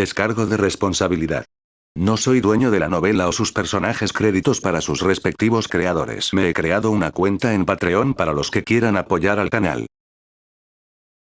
Descargo de responsabilidad. No soy dueño de la novela o sus personajes, créditos para sus respectivos creadores. Me he creado una cuenta en Patreon para los que quieran apoyar al canal.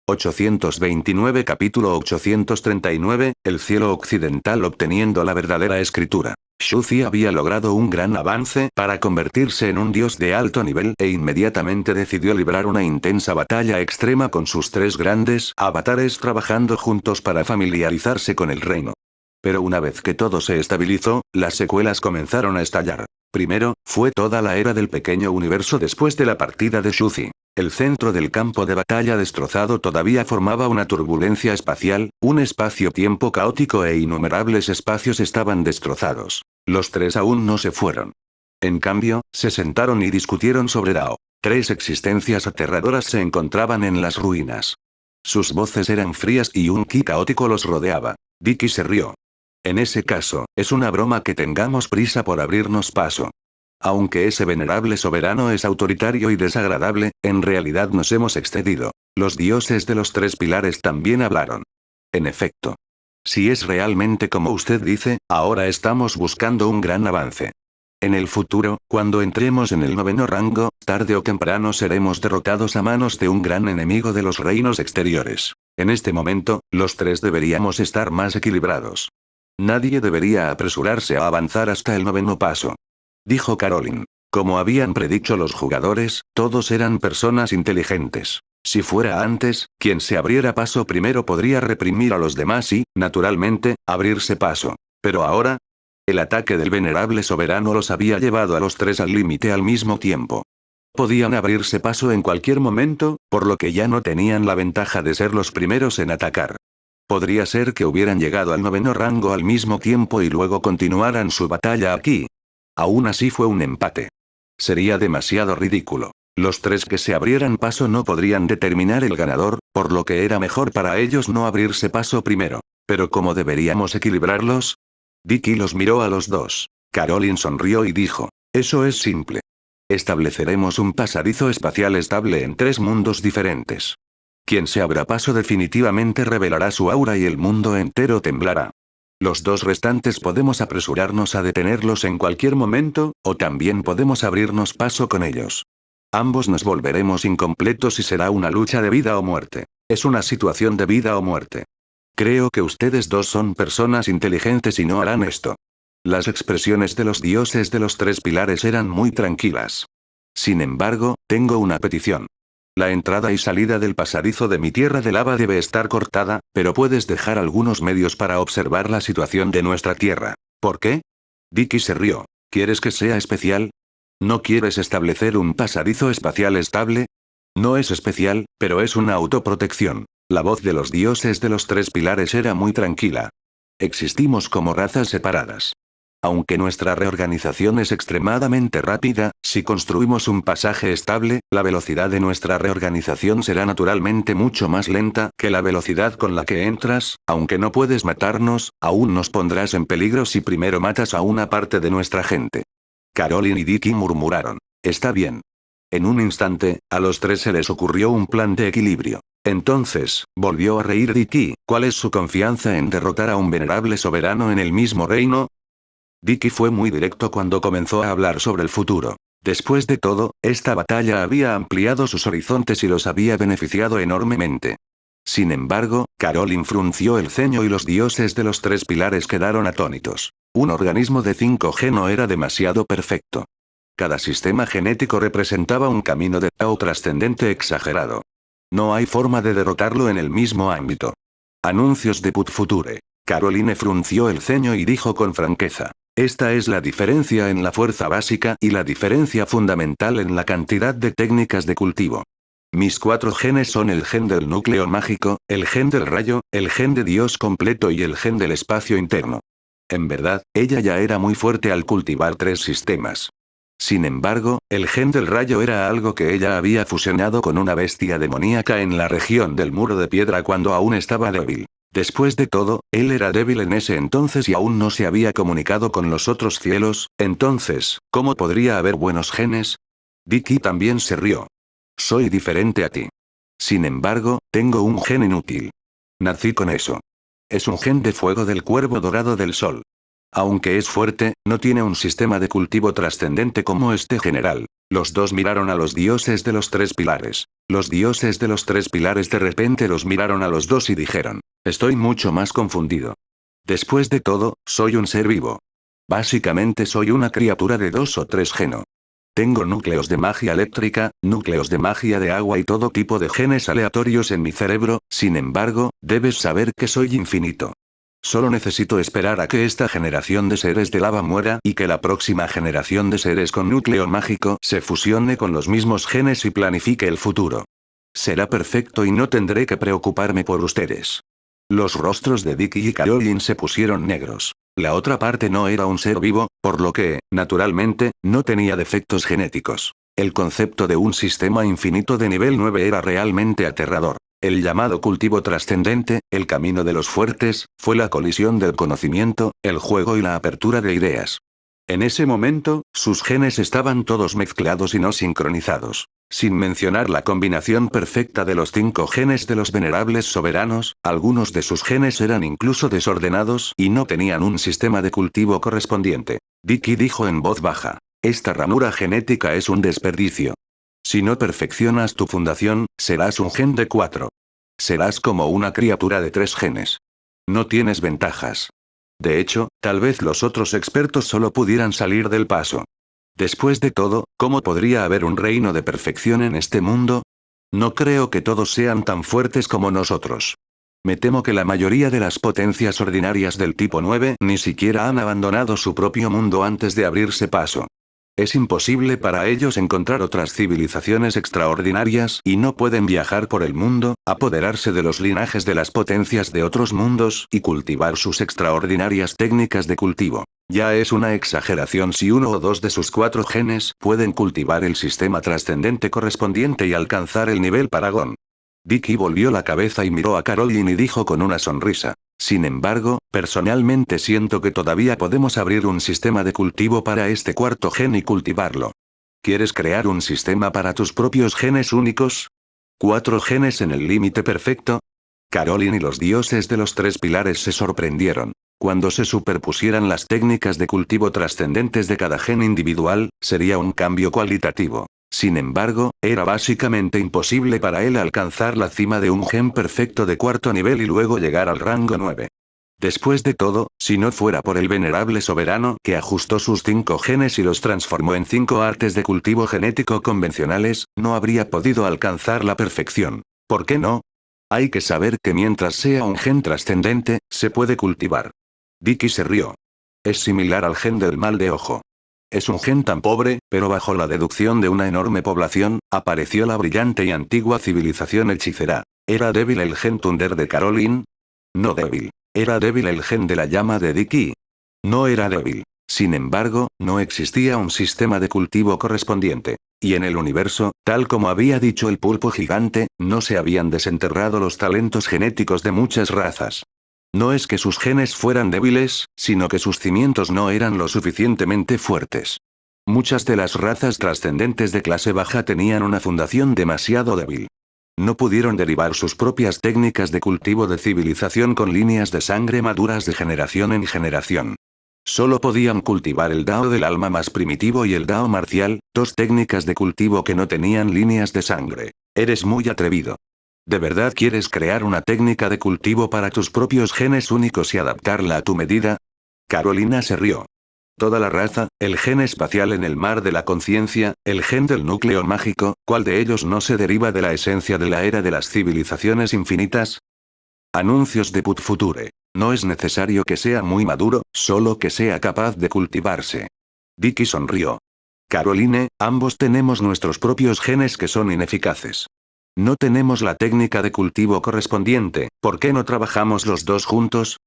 829 Capítulo 839, El cielo occidental obteniendo la verdadera escritura. Shuzi había logrado un gran avance para convertirse en un dios de alto nivel e inmediatamente decidió librar una intensa batalla extrema con sus tres grandes avatares trabajando juntos para familiarizarse con el reino. Pero una vez que todo se estabilizó, las secuelas comenzaron a estallar. Primero, fue toda la era del pequeño universo después de la partida de Shuzi. El centro del campo de batalla destrozado todavía formaba una turbulencia espacial, un espacio-tiempo caótico e innumerables espacios estaban destrozados. Los tres aún no se fueron. En cambio, se sentaron y discutieron sobre Dao. Tres existencias aterradoras se encontraban en las ruinas. Sus voces eran frías y un ki caótico los rodeaba. Dicky se rió. En ese caso, es una broma que tengamos prisa por abrirnos paso. Aunque ese venerable soberano es autoritario y desagradable, en realidad nos hemos excedido. Los dioses de los tres pilares también hablaron. En efecto. Si es realmente como usted dice, ahora estamos buscando un gran avance. En el futuro, cuando entremos en el 9º rango, tarde o temprano seremos derrotados a manos de un gran enemigo de los reinos exteriores. En este momento, los tres deberíamos estar más equilibrados. Nadie debería apresurarse a avanzar hasta el 9º paso. Dijo Caroline. Como habían predicho los jugadores, todos eran personas inteligentes. Si fuera antes, quien se abriera paso primero podría reprimir a los demás y, naturalmente, abrirse paso. Pero ahora, el ataque del venerable soberano los había llevado a los tres al límite al mismo tiempo. Podían abrirse paso en cualquier momento, por lo que ya no tenían la ventaja de ser los primeros en atacar. Podría ser que hubieran llegado al 9º rango al mismo tiempo y luego continuaran su batalla aquí. Aún así fue un empate. Sería demasiado ridículo. Los tres que se abrieran paso no podrían determinar el ganador, por lo que era mejor para ellos no abrirse paso primero. Pero ¿cómo deberíamos equilibrarlos? Dicky los miró a los dos. Caroline sonrió y dijo: eso es simple. Estableceremos un pasadizo espacial estable en tres mundos diferentes. Quien se abra paso definitivamente revelará su aura y el mundo entero temblará. Los dos restantes podemos apresurarnos a detenerlos en cualquier momento, o también podemos abrirnos paso con ellos. Ambos nos volveremos incompletos y será una lucha de vida o muerte. Es una situación de vida o muerte. Creo que ustedes dos son personas inteligentes y no harán esto. Las expresiones de los dioses de los tres pilares eran muy tranquilas. Sin embargo, tengo una petición. La entrada y salida del pasadizo de mi tierra de lava debe estar cortada, pero puedes dejar algunos medios para observar la situación de nuestra tierra. ¿Por qué? Dicky se rió. ¿Quieres que sea especial? ¿No quieres establecer un pasadizo espacial estable? No es especial, pero es una autoprotección. La voz de los dioses de los tres pilares era muy tranquila. Existimos como razas separadas. Aunque nuestra reorganización es extremadamente rápida, si construimos un pasaje estable, la velocidad de nuestra reorganización será naturalmente mucho más lenta que la velocidad con la que entras, aunque no puedes matarnos, aún nos pondrás en peligro si primero matas a una parte de nuestra gente. Caroline y Dicky murmuraron. Está bien. En un instante, a los tres se les ocurrió un plan de equilibrio. Entonces, volvió a reír Dicky. ¿Cuál es su confianza en derrotar a un venerable soberano en el mismo reino? Dicky fue muy directo cuando comenzó a hablar sobre el futuro. Después de todo, esta batalla había ampliado sus horizontes y los había beneficiado enormemente. Sin embargo, Caroline frunció el ceño y los dioses de los tres pilares quedaron atónitos. Un organismo de 5G no era demasiado perfecto. Cada sistema genético representaba un camino de Tao trascendente exagerado. No hay forma de derrotarlo en el mismo ámbito. Anuncios de Put Future. Caroline frunció el ceño y dijo con franqueza. Esta es la diferencia en la fuerza básica y la diferencia fundamental en la cantidad de técnicas de cultivo. Mis 4 genes son el gen del núcleo mágico, el gen del rayo, el gen de Dios completo y el gen del espacio interno. En verdad, ella ya era muy fuerte al cultivar 3 sistemas. Sin embargo, el gen del rayo era algo que ella había fusionado con una bestia demoníaca en la región del muro de piedra cuando aún estaba débil. Después de todo, él era débil en ese entonces y aún no se había comunicado con los otros cielos, entonces, ¿cómo podría haber buenos genes? Dicky también se rió. Soy diferente a ti. Sin embargo, tengo un gen inútil. Nací con eso. Es un gen de fuego del cuervo dorado del sol. Aunque es fuerte, no tiene un sistema de cultivo trascendente como este general. Los dos miraron a los dioses de los tres pilares. Los dioses de los tres pilares de repente los miraron a los dos y dijeron: estoy mucho más confundido. Después de todo, soy un ser vivo. Básicamente soy una criatura de 2 o 3 geno. Tengo núcleos de magia eléctrica, núcleos de magia de agua y todo tipo de genes aleatorios en mi cerebro, sin embargo, debes saber que soy infinito. Solo necesito esperar a que esta generación de seres de lava muera y que la próxima generación de seres con núcleo mágico se fusione con los mismos genes y planifique el futuro. Será perfecto y no tendré que preocuparme por ustedes. Los rostros de Dicky y Caroline se pusieron negros. La otra parte no era un ser vivo, por lo que, naturalmente, no tenía defectos genéticos. El concepto de un sistema infinito de nivel 9 era realmente aterrador. El llamado cultivo trascendente, el camino de los fuertes, fue la colisión del conocimiento, el juego y la apertura de ideas. En ese momento, sus genes estaban todos mezclados y no sincronizados. Sin mencionar la combinación perfecta de los 5 genes de los venerables soberanos, algunos de sus genes eran incluso desordenados y no tenían un sistema de cultivo correspondiente. Dicky dijo en voz baja: esta ranura genética es un desperdicio. Si no perfeccionas tu fundación, serás un gen de 4. Serás como una criatura de 3 genes. No tienes ventajas. De hecho, tal vez los otros expertos solo pudieran salir del paso. Después de todo, ¿cómo podría haber un reino de perfección en este mundo? No creo que todos sean tan fuertes como nosotros. Me temo que la mayoría de las potencias ordinarias del tipo 9 ni siquiera han abandonado su propio mundo antes de abrirse paso. Es imposible para ellos encontrar otras civilizaciones extraordinarias y no pueden viajar por el mundo, apoderarse de los linajes de las potencias de otros mundos y cultivar sus extraordinarias técnicas de cultivo. Ya es una exageración si uno o dos de sus 4 genes pueden cultivar el sistema trascendente correspondiente y alcanzar el nivel Paragón. Dicky volvió la cabeza y miró a Caroline y dijo con una sonrisa: sin embargo, personalmente siento que todavía podemos abrir un sistema de cultivo para este 4 gen y cultivarlo. ¿Quieres crear un sistema para tus propios genes únicos? ¿4 genes en el límite perfecto? Caroline y los dioses de los 3 pilares se sorprendieron. Cuando se superpusieran las técnicas de cultivo trascendentes de cada gen individual, sería un cambio cualitativo. Sin embargo, era básicamente imposible para él alcanzar la cima de un gen perfecto de 4º nivel y luego llegar al rango 9. Después de todo, si no fuera por el venerable soberano que ajustó sus 5 genes y los transformó en 5 artes de cultivo genético convencionales, no habría podido alcanzar la perfección. ¿Por qué no? Hay que saber que mientras sea un gen trascendente, se puede cultivar. Dicky se rió. Es similar al gen del mal de ojo. Es un gen tan pobre, pero bajo la deducción de una enorme población, apareció la brillante y antigua civilización hechicera. ¿Era débil el gen Thunder de Caroline? No débil. ¿Era débil el gen de la llama de Dicky? No era débil. Sin embargo, no existía un sistema de cultivo correspondiente. Y en el universo, tal como había dicho el pulpo gigante, no se habían desenterrado los talentos genéticos de muchas razas. No es que sus genes fueran débiles, sino que sus cimientos no eran lo suficientemente fuertes. Muchas de las razas trascendentes de clase baja tenían una fundación demasiado débil. No pudieron derivar sus propias técnicas de cultivo de civilización con líneas de sangre maduras de generación en generación. Solo podían cultivar el Dao del alma más primitivo y el Dao marcial, 2 técnicas de cultivo que no tenían líneas de sangre. Eres muy atrevido. ¿De verdad quieres crear una técnica de cultivo para tus propios genes únicos y adaptarla a tu medida? Carolina se rió. Toda la raza, el gen espacial en el mar de la conciencia, el gen del núcleo mágico, ¿cuál de ellos no se deriva de la esencia de la era de las civilizaciones infinitas? Anuncios de Put Future. No es necesario que sea muy maduro, solo que sea capaz de cultivarse. Dicky sonrió. Caroline, ambos tenemos nuestros propios genes que son ineficaces. No tenemos la técnica de cultivo correspondiente, ¿por qué no trabajamos los dos juntos?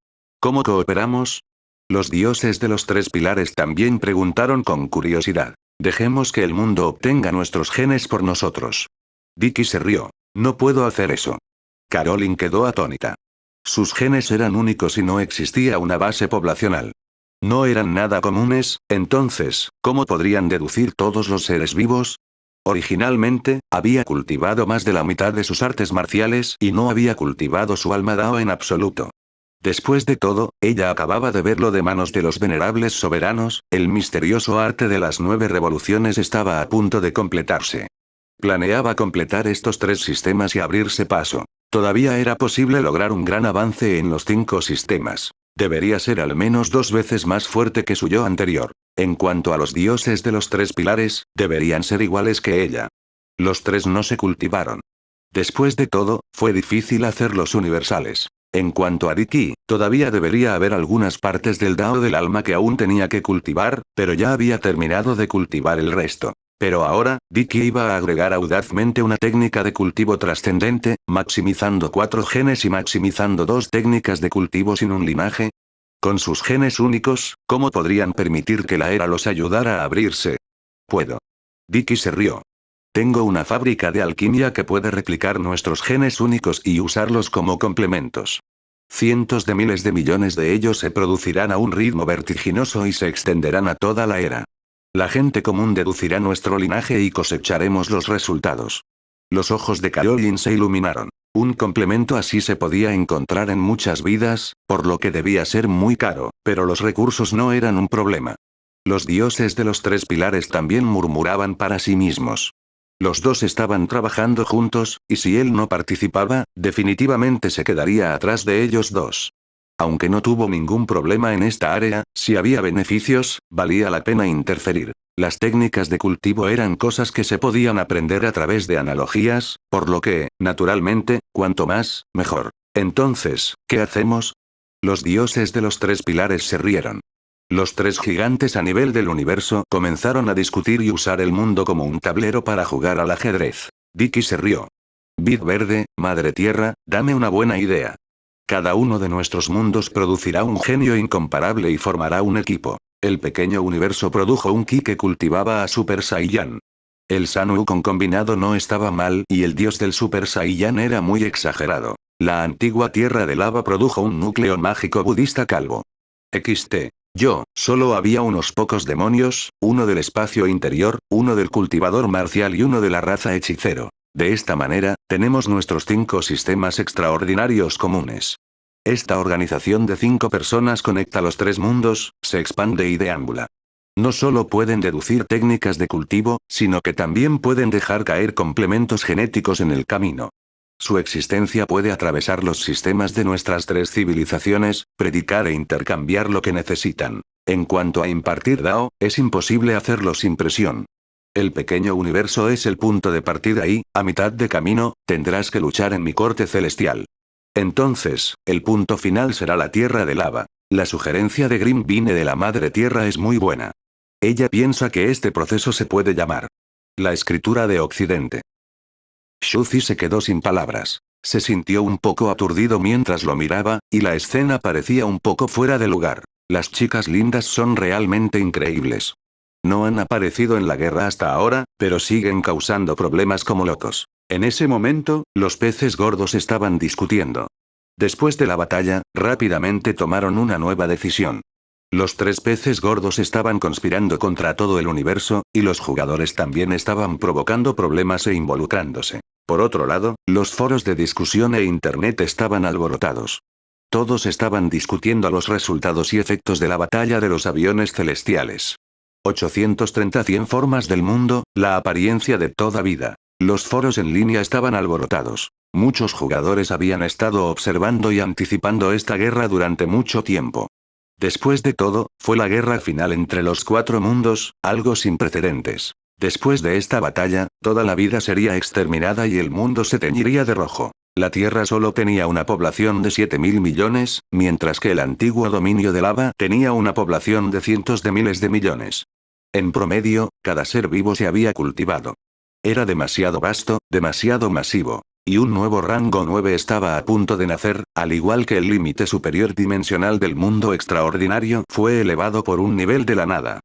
¿Cómo cooperamos? Los dioses de los 3 pilares también preguntaron con curiosidad. Dejemos que el mundo obtenga nuestros genes por nosotros. Dicky se rió. No puedo hacer eso. Caroline quedó atónita. Sus genes eran únicos y no existía una base poblacional. No eran nada comunes, entonces, ¿cómo podrían deducir todos los seres vivos? Originalmente, había cultivado más de la mitad de sus artes marciales y no había cultivado su alma Dao en absoluto. Después de todo, ella acababa de verlo de manos de los venerables soberanos, el misterioso arte de las 9 revoluciones estaba a punto de completarse. Planeaba completar estos 3 sistemas y abrirse paso. Todavía era posible lograr un gran avance en los 5 sistemas. Debería ser al menos 2 veces más fuerte que su yo anterior. En cuanto a los dioses de los 3 pilares, deberían ser iguales que ella. Los 3 no se cultivaron. Después de todo, fue difícil hacerlos universales. En cuanto a Diki, todavía debería haber algunas partes del Dao del alma que aún tenía que cultivar, pero ya había terminado de cultivar el resto. Pero ahora, Diki iba a agregar audazmente una técnica de cultivo trascendente, maximizando 4 genes y maximizando 2 técnicas de cultivo sin un linaje. Con sus genes únicos, ¿cómo podrían permitir que la era los ayudara a abrirse? Puedo. Diki se rió. Tengo una fábrica de alquimia que puede replicar nuestros genes únicos y usarlos como complementos. Cientos de miles de millones de ellos se producirán a un ritmo vertiginoso y se extenderán a toda la era. La gente común deducirá nuestro linaje y cosecharemos los resultados. Los ojos de Kaioshin se iluminaron. Un complemento así se podía encontrar en muchas vidas, por lo que debía ser muy caro, pero los recursos no eran un problema. Los dioses de los 3 pilares también murmuraban para sí mismos. Los 2 estaban trabajando juntos, y si él no participaba, definitivamente se quedaría atrás de ellos 2. Aunque no tuvo ningún problema en esta área, si había beneficios, valía la pena interferir. Las técnicas de cultivo eran cosas que se podían aprender a través de analogías, por lo que, naturalmente, cuanto más, mejor. Entonces, ¿qué hacemos? Los dioses de los 3 pilares se rieron. Los 3 gigantes a nivel del universo comenzaron a discutir y usar el mundo como un tablero para jugar al ajedrez. Diki se rió. Big Verde, Madre Tierra, dame una buena idea. Cada uno de nuestros mundos producirá un genio incomparable y formará un equipo. El pequeño universo produjo un ki que cultivaba a Super Saiyan. El Sun Wukong combinado no estaba mal y el dios del Super Saiyan era muy exagerado. La antigua tierra de lava produjo un núcleo mágico budista calvo. XT. Solo había unos pocos demonios, uno del espacio interior, uno del cultivador marcial y uno de la raza hechicero. De esta manera, tenemos nuestros 5 sistemas extraordinarios comunes. Esta organización de 5 personas conecta los 3 mundos, se expande y deambula. No solo pueden deducir técnicas de cultivo, sino que también pueden dejar caer complementos genéticos en el camino. Su existencia puede atravesar los sistemas de nuestras 3 civilizaciones, predicar e intercambiar lo que necesitan. En cuanto a impartir Dao, es imposible hacerlo sin presión. El pequeño universo es el punto de partida y, a mitad de camino, tendrás que luchar en mi corte celestial. Entonces, el punto final será la tierra de lava. La sugerencia de Grimm viene de la Madre Tierra es muy buena. Ella piensa que este proceso se puede llamar la escritura de Occidente. Shuzi se quedó sin palabras. Se sintió un poco aturdido mientras lo miraba, y la escena parecía un poco fuera de lugar. Las chicas lindas son realmente increíbles. No han aparecido en la guerra hasta ahora, pero siguen causando problemas como locos. En ese momento, los peces gordos estaban discutiendo. Después de la batalla, rápidamente tomaron una nueva decisión. Los 3 peces gordos estaban conspirando contra todo el universo, y los jugadores también estaban provocando problemas e involucrándose. Por otro lado, los foros de discusión e internet estaban alborotados. Todos estaban discutiendo los resultados y efectos de la batalla de los aviones celestiales. 830 100 formas del mundo, la apariencia de toda vida. Los foros en línea estaban alborotados. Muchos jugadores habían estado observando y anticipando esta guerra durante mucho tiempo. Después de todo, fue la guerra final entre los 4 mundos, algo sin precedentes. Después de esta batalla, toda la vida sería exterminada y el mundo se teñiría de rojo. La Tierra solo tenía una población de 7.000 millones, mientras que el antiguo dominio de lava tenía una población de cientos de miles de millones. En promedio, cada ser vivo se había cultivado. Era demasiado vasto, demasiado masivo. Y un nuevo rango 9 estaba a punto de nacer, al igual que el límite superior dimensional del mundo extraordinario fue elevado por un nivel de la nada.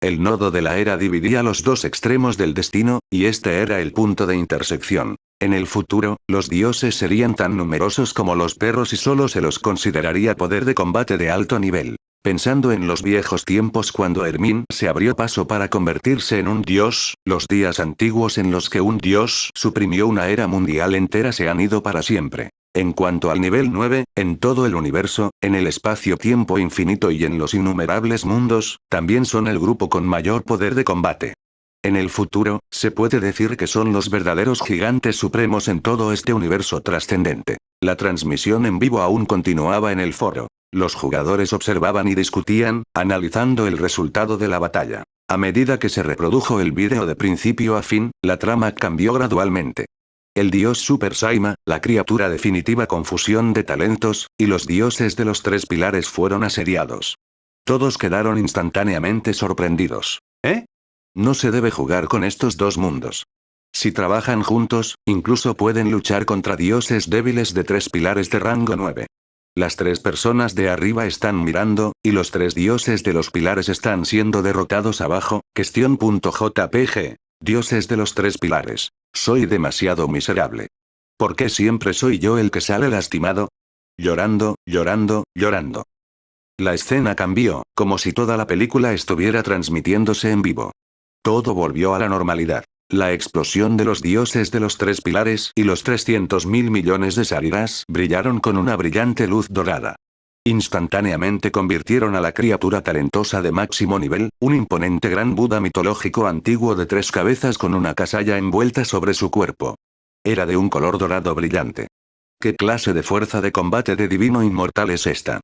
El nodo de la era dividía los 2 extremos del destino, y este era el punto de intersección. En el futuro, los dioses serían tan numerosos como los perros y solo se los consideraría poder de combate de alto nivel. Pensando en los viejos tiempos cuando Hermín se abrió paso para convertirse en un dios, los días antiguos en los que un dios suprimió una era mundial entera se han ido para siempre. En cuanto al nivel 9, en todo el universo, en el espacio-tiempo infinito y en los innumerables mundos, también son el grupo con mayor poder de combate. En el futuro, se puede decir que son los verdaderos gigantes supremos en todo este universo trascendente. La transmisión en vivo aún continuaba en el foro. Los jugadores observaban y discutían, analizando el resultado de la batalla. A medida que se reprodujo el vídeo de principio a fin, la trama cambió gradualmente. El dios Super Saima, la criatura definitiva con fusión de talentos, y los dioses de los tres pilares fueron asediados. Todos quedaron instantáneamente sorprendidos. ¿Eh? No se debe jugar con estos dos mundos. Si trabajan juntos, incluso pueden luchar contra dioses débiles de tres pilares de rango 9. Las tres personas de arriba están mirando, y los tres dioses de los pilares están siendo derrotados abajo. Question.jpg. Dioses de los tres pilares. Soy demasiado miserable. ¿Por qué siempre soy yo el que sale lastimado? Llorando, llorando, llorando. La escena cambió, como si toda la película estuviera transmitiéndose en vivo. Todo volvió a la normalidad. La explosión de los dioses de los tres pilares y los 300.000 millones de sariras brillaron con una brillante luz dorada. Instantáneamente convirtieron a la criatura talentosa de máximo nivel, un imponente gran Buda mitológico antiguo de 3 cabezas con una casalla envuelta sobre su cuerpo. Era de un color dorado brillante. ¿Qué clase de fuerza de combate de divino inmortal es esta?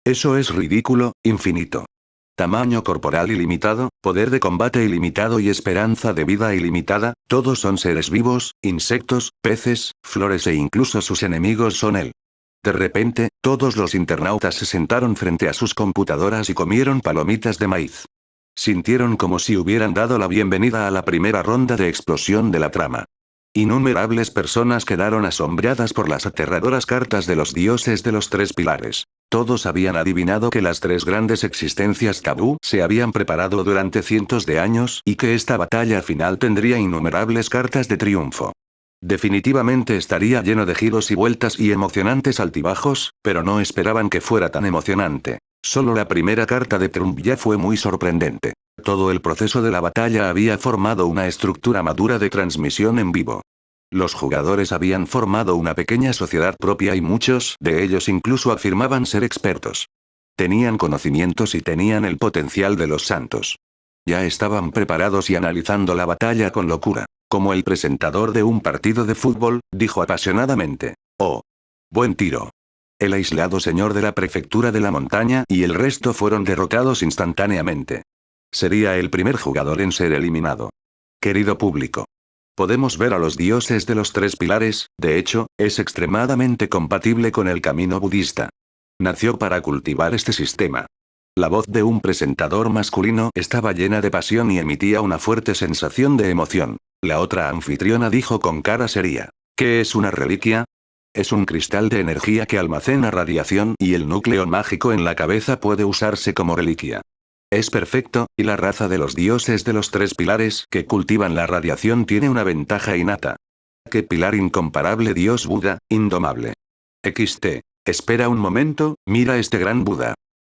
Eso es ridículo, infinito. Tamaño corporal ilimitado, poder de combate ilimitado y esperanza de vida ilimitada, todos son seres vivos, insectos, peces, flores e incluso sus enemigos son él. De repente, todos los internautas se sentaron frente a sus computadoras y comieron palomitas de maíz. Sintieron como si hubieran dado la bienvenida a la primera ronda de explosión de la trama. Innumerables personas quedaron asombradas por las aterradoras cartas de los dioses de los tres pilares. Todos habían adivinado que las tres grandes existencias tabú se habían preparado durante cientos de años y que esta batalla final tendría innumerables cartas de triunfo. Definitivamente estaría lleno de giros y vueltas y emocionantes altibajos, pero no esperaban que fuera tan emocionante. Solo la primera carta de Trump ya fue muy sorprendente. Todo el proceso de la batalla había formado una estructura madura de transmisión en vivo. Los jugadores habían formado una pequeña sociedad propia y muchos de ellos incluso afirmaban ser expertos. Tenían conocimientos y tenían el potencial de los santos. Ya estaban preparados y analizando la batalla con locura. Como el presentador de un partido de fútbol, dijo apasionadamente: «Oh. Buen tiro. El aislado señor de la prefectura de la montaña y el resto fueron derrotados instantáneamente. Sería el primer jugador en ser eliminado. Querido público. Podemos ver a los dioses de los tres pilares, de hecho, es extremadamente compatible con el camino budista. Nació para cultivar este sistema». La voz de un presentador masculino estaba llena de pasión y emitía una fuerte sensación de emoción. La otra anfitriona dijo con cara seria: «¿Qué es una reliquia? Es un cristal de energía que almacena radiación y el núcleo mágico en la cabeza puede usarse como reliquia. Es perfecto, y la raza de los dioses de los tres pilares que cultivan la radiación tiene una ventaja innata. ¡Qué pilar incomparable Dios Buda, indomable! XT. Espera un momento, mira este gran Buda.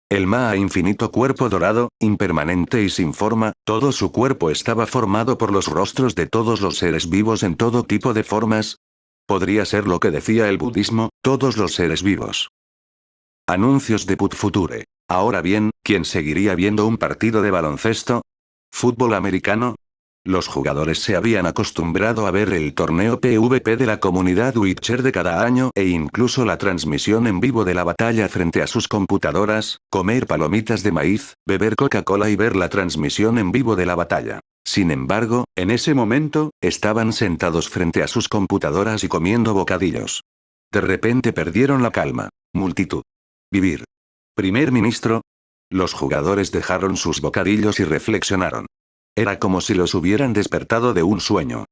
El Maa infinito cuerpo dorado, impermanente y sin forma, todo su cuerpo estaba formado por los rostros de todos los seres vivos en todo tipo de formas. Podría ser lo que decía el budismo, todos los seres vivos. Anuncios de Put Future. Ahora bien, ¿quién seguiría viendo un partido de baloncesto? ¿Fútbol americano? Los jugadores se habían acostumbrado a ver el torneo PvP de la comunidad Witcher de cada año e incluso la transmisión en vivo de la batalla frente a sus computadoras, comer palomitas de maíz, beber Coca-Cola y ver la transmisión en vivo de la batalla. Sin embargo, en ese momento, estaban sentados frente a sus computadoras y comiendo bocadillos. De repente perdieron la calma. Multitud. Vivir. ¿Primer ministro? Los jugadores dejaron sus bocadillos y reflexionaron. Era como si los hubieran despertado de un sueño.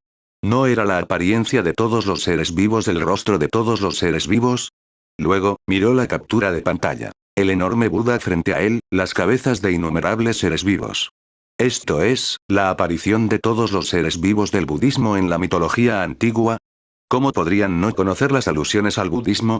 ¿No era la apariencia de todos los seres vivos el rostro de todos los seres vivos? Luego, miró la captura de pantalla. El enorme Buda frente a él, las cabezas de innumerables seres vivos. Esto es, la aparición de todos los seres vivos del budismo en la mitología antigua. ¿Cómo podrían no conocer las alusiones al budismo?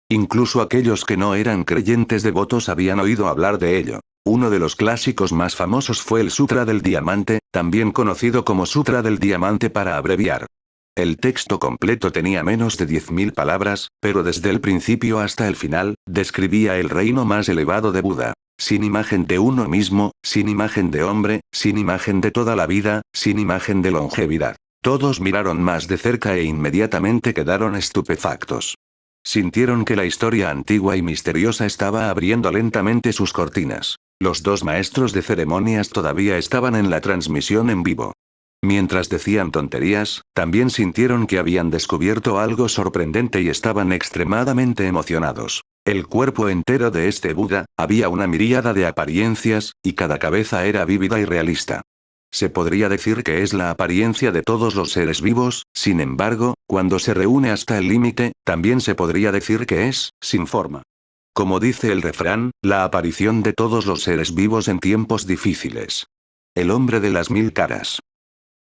Incluso aquellos que no eran creyentes devotos habían oído hablar de ello. Uno de los clásicos más famosos fue el Sutra del Diamante, también conocido como Sutra del Diamante para abreviar. El texto completo tenía menos de 10.000 palabras, pero desde el principio hasta el final, describía el reino más elevado de Buda. Sin imagen de uno mismo, sin imagen de hombre, sin imagen de toda la vida, sin imagen de longevidad. Todos miraron más de cerca e inmediatamente quedaron estupefactos. Sintieron que la historia antigua y misteriosa estaba abriendo lentamente sus cortinas. Los dos maestros de ceremonias todavía estaban en la transmisión en vivo. Mientras decían tonterías, también sintieron que habían descubierto algo sorprendente y estaban extremadamente emocionados. El cuerpo entero de este Buda, había una miríada de apariencias, y cada cabeza era vívida y realista. Se podría decir que es la apariencia de todos los seres vivos, sin embargo, cuando se reúne hasta el límite, también se podría decir que es, sin forma. Como dice el refrán, la aparición de todos los seres vivos en tiempos difíciles. El hombre de las 1000 caras.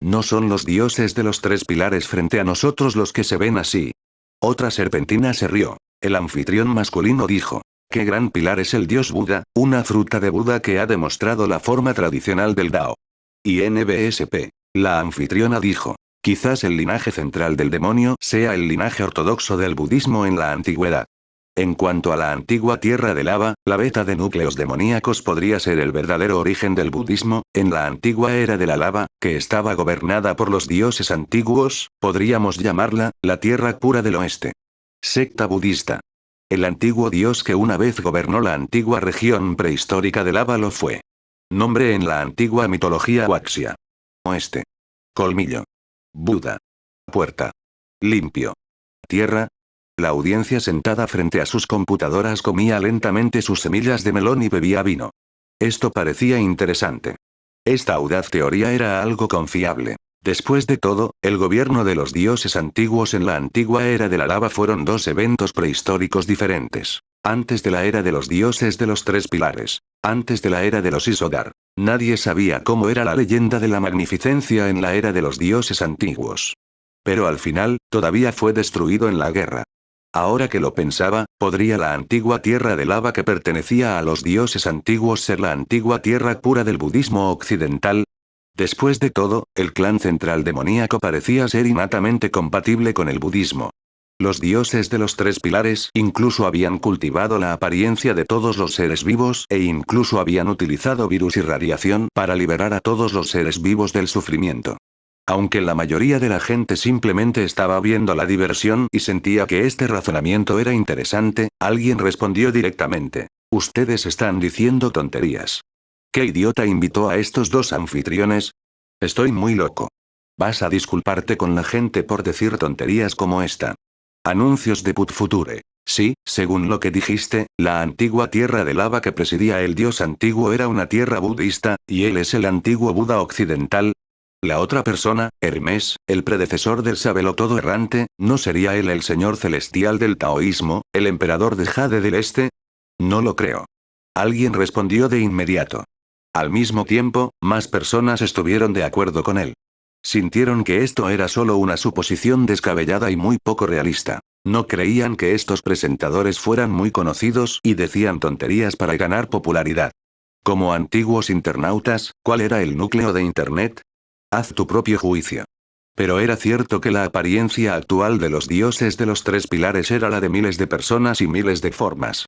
No son los dioses de los 3 pilares frente a nosotros los que se ven así. Otra serpentina se rió. El anfitrión masculino dijo: «Qué gran pilar es el dios Buda, una fruta de Buda que ha demostrado la forma tradicional del Dao». Y NBSP. La anfitriona dijo: «Quizás el linaje central del demonio sea el linaje ortodoxo del budismo en la antigüedad». En cuanto a la antigua tierra de lava, la beta de núcleos demoníacos podría ser el verdadero origen del budismo. En la antigua era de la lava, que estaba gobernada por los dioses antiguos, podríamos llamarla, la tierra pura del oeste. Secta budista. El antiguo dios que una vez gobernó la antigua región prehistórica de lava lo fue. Nombre en la antigua mitología Huaxia. Oeste. Colmillo. Buda. Puerta. Limpio. Tierra. La audiencia sentada frente a sus computadoras comía lentamente sus semillas de melón y bebía vino. Esto parecía interesante. Esta audaz teoría era algo confiable. Después de todo, el gobierno de los dioses antiguos en la antigua era de la lava fueron 2 eventos prehistóricos diferentes. Antes de la era de los dioses de los 3 pilares. Antes de la era de los Isodar. Nadie sabía cómo era la leyenda de la magnificencia en la era de los dioses antiguos. Pero al final, todavía fue destruido en la guerra. Ahora que lo pensaba, ¿podría la antigua tierra de lava que pertenecía a los dioses antiguos ser la antigua tierra pura del budismo occidental? Después de todo, el clan central demoníaco parecía ser innatamente compatible con el budismo. Los dioses de los 3 pilares incluso habían cultivado la apariencia de todos los seres vivos e incluso habían utilizado virus y radiación para liberar a todos los seres vivos del sufrimiento. Aunque la mayoría de la gente simplemente estaba viendo la diversión y sentía que este razonamiento era interesante, alguien respondió directamente: «Ustedes están diciendo tonterías». ¿Qué idiota invitó a estos 2 anfitriones? Estoy muy loco. Vas a disculparte con la gente por decir tonterías como esta. Anuncios de Put Future. Sí, según lo que dijiste, la antigua tierra de lava que presidía el dios antiguo era una tierra budista, y él es el antiguo Buda occidental. La otra persona, Hermes, el predecesor del sabelotodo errante, ¿no sería él el señor celestial del taoísmo, el emperador de Jade del Este? No lo creo. Alguien respondió de inmediato. Al mismo tiempo, más personas estuvieron de acuerdo con él. Sintieron que esto era solo una suposición descabellada y muy poco realista. No creían que estos presentadores fueran muy conocidos y decían tonterías para ganar popularidad. Como antiguos internautas, ¿cuál era el núcleo de Internet? Haz tu propio juicio. Pero era cierto que la apariencia actual de los dioses de los 3 pilares era la de miles de personas y miles de formas.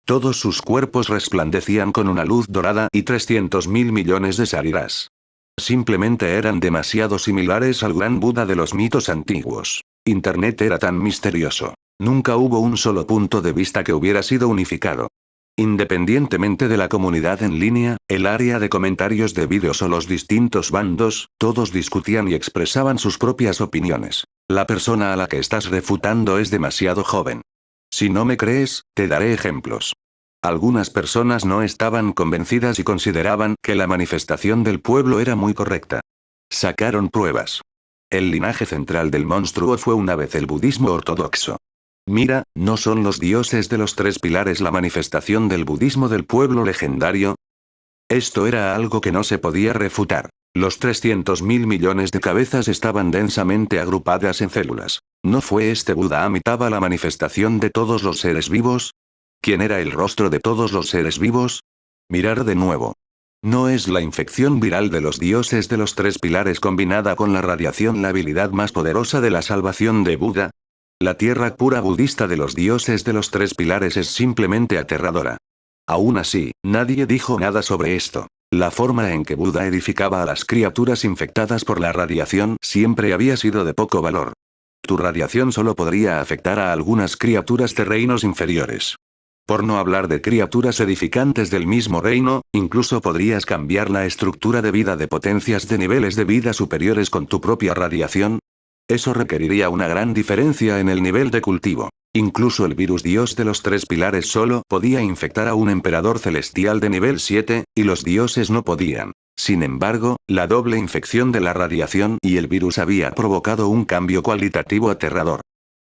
Todos sus cuerpos resplandecían con una luz dorada y 300.000 millones de sariras. Simplemente eran demasiado similares al gran Buda de los mitos antiguos. Internet era tan misterioso. Nunca hubo un solo punto de vista que hubiera sido unificado. Independientemente de la comunidad en línea, el área de comentarios de vídeos o los distintos bandos, todos discutían y expresaban sus propias opiniones. La persona a la que estás refutando es demasiado joven. Si no me crees, te daré ejemplos. Algunas personas no estaban convencidas y consideraban que la manifestación del pueblo era muy correcta. Sacaron pruebas. El linaje central del monstruo fue una vez el budismo ortodoxo. Mira, ¿no son los dioses de los 3 pilares la manifestación del budismo del pueblo legendario? Esto era algo que no se podía refutar. Los 300.000 millones de cabezas estaban densamente agrupadas en células. ¿No fue este Buda Amitabha la manifestación de todos los seres vivos? ¿Quién era el rostro de todos los seres vivos? Mirar de nuevo. ¿No es la infección viral de los dioses de los tres pilares combinada con la radiación la habilidad más poderosa de la salvación de Buda? La tierra pura budista de los dioses de los tres pilares es simplemente aterradora. Aún así, nadie dijo nada sobre esto. La forma en que Buda edificaba a las criaturas infectadas por la radiación siempre había sido de poco valor. Tu radiación solo podría afectar a algunas criaturas de reinos inferiores. Por no hablar de criaturas edificantes del mismo reino, incluso podrías cambiar la estructura de vida de potencias de niveles de vida superiores con tu propia radiación. Eso requeriría una gran diferencia en el nivel de cultivo. Incluso el virus dios de los tres pilares solo podía infectar a un emperador celestial de nivel 7, y los dioses no podían. Sin embargo, la doble infección de la radiación y el virus había provocado un cambio cualitativo aterrador.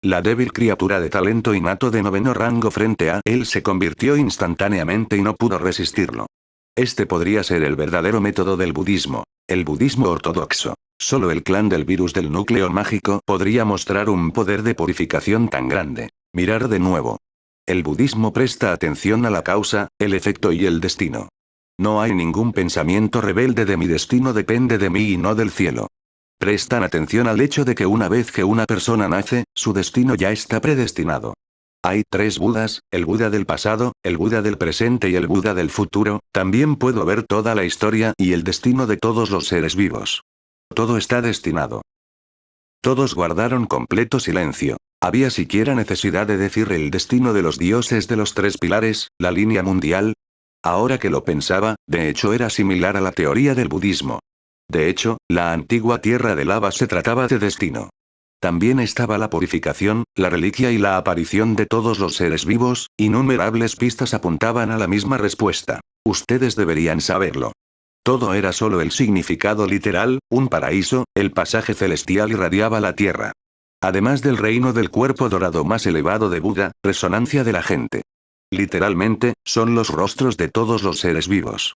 La débil criatura de talento innato de noveno rango frente a él se convirtió instantáneamente y no pudo resistirlo. Este podría ser el verdadero método del budismo. El budismo ortodoxo. Solo el clan del virus del núcleo mágico podría mostrar un poder de purificación tan grande. Mirar de nuevo. El budismo presta atención a la causa, el efecto y el destino. No hay ningún pensamiento rebelde de mi destino depende de mí y no del cielo. Prestan atención al hecho de que una vez que una persona nace, su destino ya está predestinado. Hay tres Budas, el Buda del pasado, el Buda del presente y el Buda del futuro. También puedo ver toda la historia y el destino de todos los seres vivos. Todo está destinado. Todos guardaron completo silencio. ¿Había siquiera necesidad de decir el destino de los dioses de los tres pilares, la línea mundial? Ahora que lo pensaba, de hecho era similar a la teoría del budismo. De hecho, la antigua tierra de lava se trataba de destino. También estaba la purificación, la reliquia y la aparición de todos los seres vivos, innumerables pistas apuntaban a la misma respuesta. Ustedes deberían saberlo. Todo era solo el significado literal, un paraíso, el pasaje celestial irradiaba la tierra. Además del reino del cuerpo dorado más elevado de Buda, resonancia de la gente. Literalmente, son los rostros de todos los seres vivos.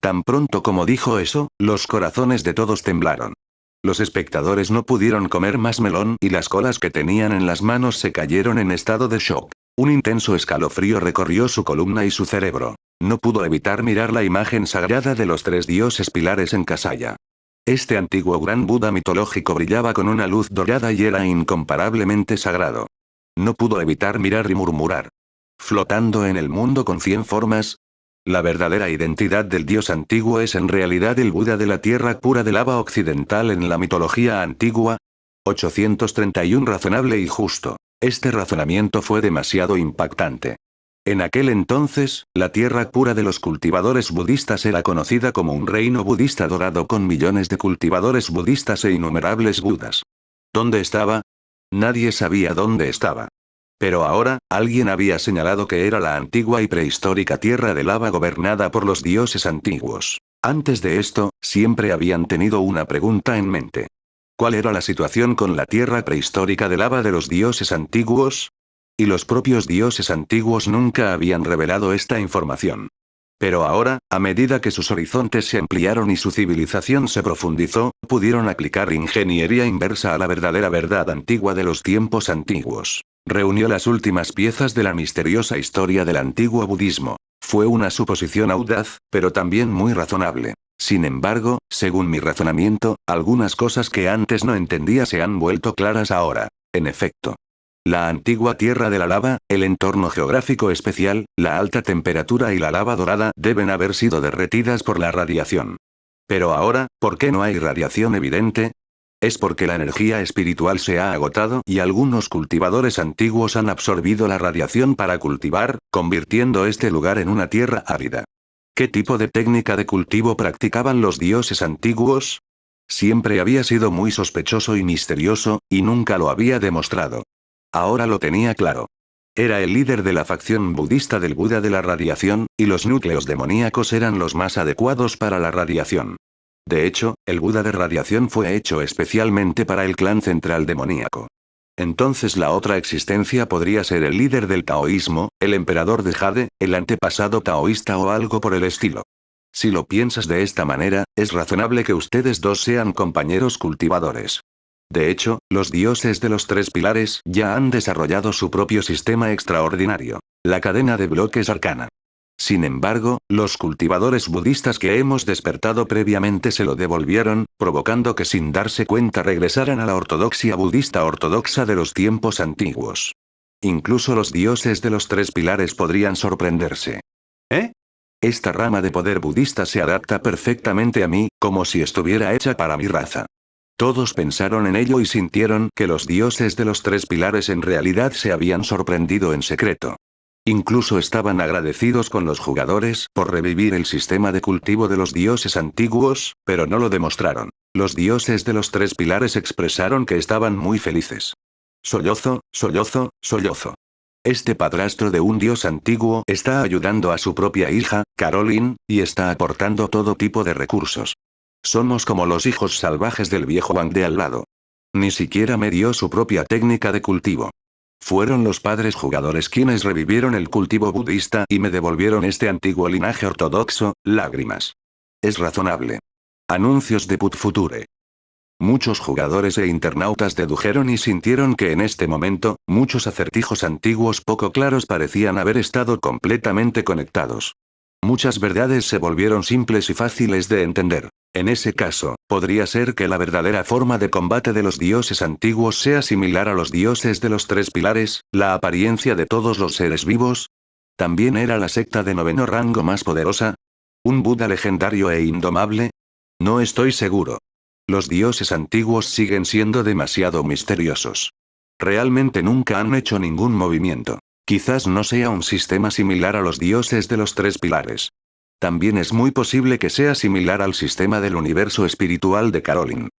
Tan pronto como dijo eso, los corazones de todos temblaron. Los espectadores no pudieron comer más melón y las colas que tenían en las manos se cayeron en estado de shock. Un intenso escalofrío recorrió su columna y su cerebro. No pudo evitar mirar la imagen sagrada de los tres dioses pilares en Kasaya. Este antiguo gran Buda mitológico brillaba con una luz dorada y era incomparablemente sagrado. No pudo evitar mirar y murmurar. ¿Flotando en el mundo con 100 formas? La verdadera identidad del dios antiguo es en realidad el Buda de la tierra pura de lava occidental en la mitología antigua. 831 razonable y justo. Este razonamiento fue demasiado impactante. En aquel entonces, la tierra pura de los cultivadores budistas era conocida como un reino budista dorado con millones de cultivadores budistas e innumerables budas. ¿Dónde estaba? Nadie sabía dónde estaba. Pero ahora, alguien había señalado que era la antigua y prehistórica tierra de lava gobernada por los dioses antiguos. Antes de esto, siempre habían tenido una pregunta en mente. ¿Cuál era la situación con la tierra prehistórica de lava de los dioses antiguos? Y los propios dioses antiguos nunca habían revelado esta información. Pero ahora, a medida que sus horizontes se ampliaron y su civilización se profundizó, pudieron aplicar ingeniería inversa a la verdadera verdad antigua de los tiempos antiguos. Reunió las últimas piezas de la misteriosa historia del antiguo budismo. Fue una suposición audaz, pero también muy razonable. Sin embargo, según mi razonamiento, algunas cosas que antes no entendía se han vuelto claras ahora. En efecto. La antigua tierra de la lava, el entorno geográfico especial, la alta temperatura y la lava dorada deben haber sido derretidas por la radiación. Pero ahora, ¿por qué no hay radiación evidente? Es porque la energía espiritual se ha agotado y algunos cultivadores antiguos han absorbido la radiación para cultivar, convirtiendo este lugar en una tierra árida. ¿Qué tipo de técnica de cultivo practicaban los dioses antiguos? Siempre había sido muy sospechoso y misterioso, y nunca lo había demostrado. Ahora lo tenía claro. Era el líder de la facción budista del Buda de la radiación, y los núcleos demoníacos eran los más adecuados para la radiación. De hecho, el Buda de radiación fue hecho especialmente para el clan central demoníaco. Entonces la otra existencia podría ser el líder del taoísmo, el emperador de Jade, el antepasado taoísta o algo por el estilo. Si lo piensas de esta manera, es razonable que ustedes dos sean compañeros cultivadores. De hecho, los dioses de los tres pilares ya han desarrollado su propio sistema extraordinario, la cadena de bloques arcana. Sin embargo, los cultivadores budistas que hemos despertado previamente se lo devolvieron, provocando que sin darse cuenta regresaran a la ortodoxia budista ortodoxa de los tiempos antiguos. Incluso los dioses de los tres pilares podrían sorprenderse. ¿Eh? Esta rama de poder budista se adapta perfectamente a mí, como si estuviera hecha para mi raza. Todos pensaron en ello y sintieron que los dioses de los tres pilares en realidad se habían sorprendido en secreto. Incluso estaban agradecidos con los jugadores por revivir el sistema de cultivo de los dioses antiguos, pero no lo demostraron. Los dioses de los tres pilares expresaron que estaban muy felices. Sollozo, sollozo, sollozo. Este padrastro de un dios antiguo está ayudando a su propia hija, Caroline, y está aportando todo tipo de recursos. Somos como los hijos salvajes del viejo Wang de al lado. Ni siquiera me dio su propia técnica de cultivo. Fueron los padres jugadores quienes revivieron el cultivo budista y me devolvieron este antiguo linaje ortodoxo, lágrimas. Es razonable. Anuncios de Put Future. Muchos jugadores e internautas dedujeron y sintieron que en este momento, muchos acertijos antiguos poco claros parecían haber estado completamente conectados. Muchas verdades se volvieron simples y fáciles de entender. En ese caso, ¿podría ser que la verdadera forma de combate de los dioses antiguos sea similar a los dioses de los tres pilares, la apariencia de todos los seres vivos? ¿También era la secta de noveno rango más poderosa? ¿Un Buda legendario e indomable? No estoy seguro. Los dioses antiguos siguen siendo demasiado misteriosos. Realmente nunca han hecho ningún movimiento. Quizás no sea un sistema similar a los dioses de los tres pilares. También es muy posible que sea similar al sistema del universo espiritual de Caroline.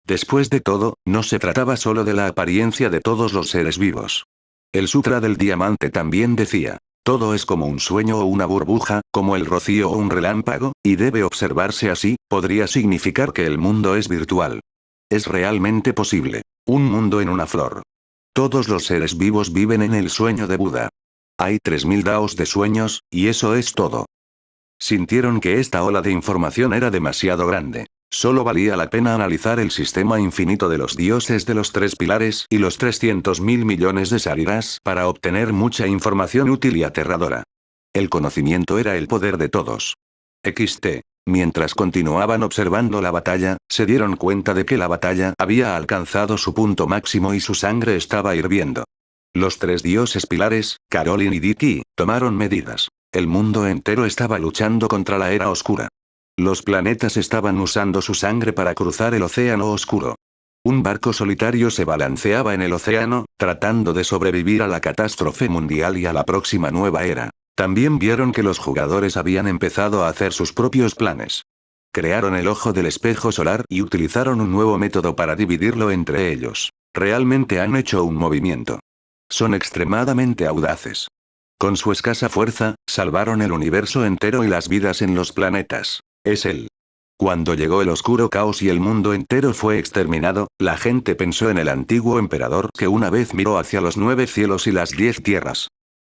Después de todo, no se trataba solo de la apariencia de todos los seres vivos. El Sutra del Diamante también decía, todo es como un sueño o una burbuja, como el rocío o un relámpago, y debe observarse así, podría significar que el mundo es virtual. Es realmente posible. Un mundo en una flor. Todos los seres vivos viven en el sueño de Buda. Hay 3000 daos de sueños, y eso es todo. Sintieron que esta ola de información era demasiado grande. Solo valía la pena analizar el sistema infinito de los dioses de los tres pilares y los 300.000 millones de sariras para obtener mucha información útil y aterradora. El conocimiento era el poder de todos. XT. Mientras continuaban observando la batalla, se dieron cuenta de que la batalla había alcanzado su punto máximo y su sangre estaba hirviendo. Los tres dioses pilares, Caroline y Dicky, tomaron medidas. El mundo entero estaba luchando contra la era oscura. Los planetas estaban usando su sangre para cruzar el océano oscuro. Un barco solitario se balanceaba en el océano, tratando de sobrevivir a la catástrofe mundial y a la próxima nueva era. También vieron que los jugadores habían empezado a hacer sus propios planes. Crearon el ojo del espejo solar y utilizaron un nuevo método para dividirlo entre ellos. Realmente han hecho un movimiento. Son extremadamente audaces. Con su escasa fuerza, salvaron el universo entero y las vidas en los planetas. Es él. Cuando llegó el oscuro caos y el mundo entero fue exterminado, la gente pensó en el antiguo emperador que una vez miró hacia los 9 cielos y las 10 tierras.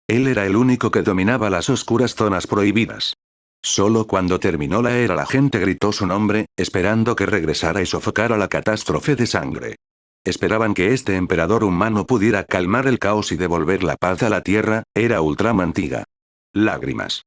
Él era el único que dominaba las oscuras zonas prohibidas. Solo cuando terminó la era la gente gritó su nombre, esperando que regresara y sofocara la catástrofe de sangre. Esperaban que este emperador humano pudiera calmar el caos y devolver la paz a la tierra, era Ultraman Tiga. Lágrimas.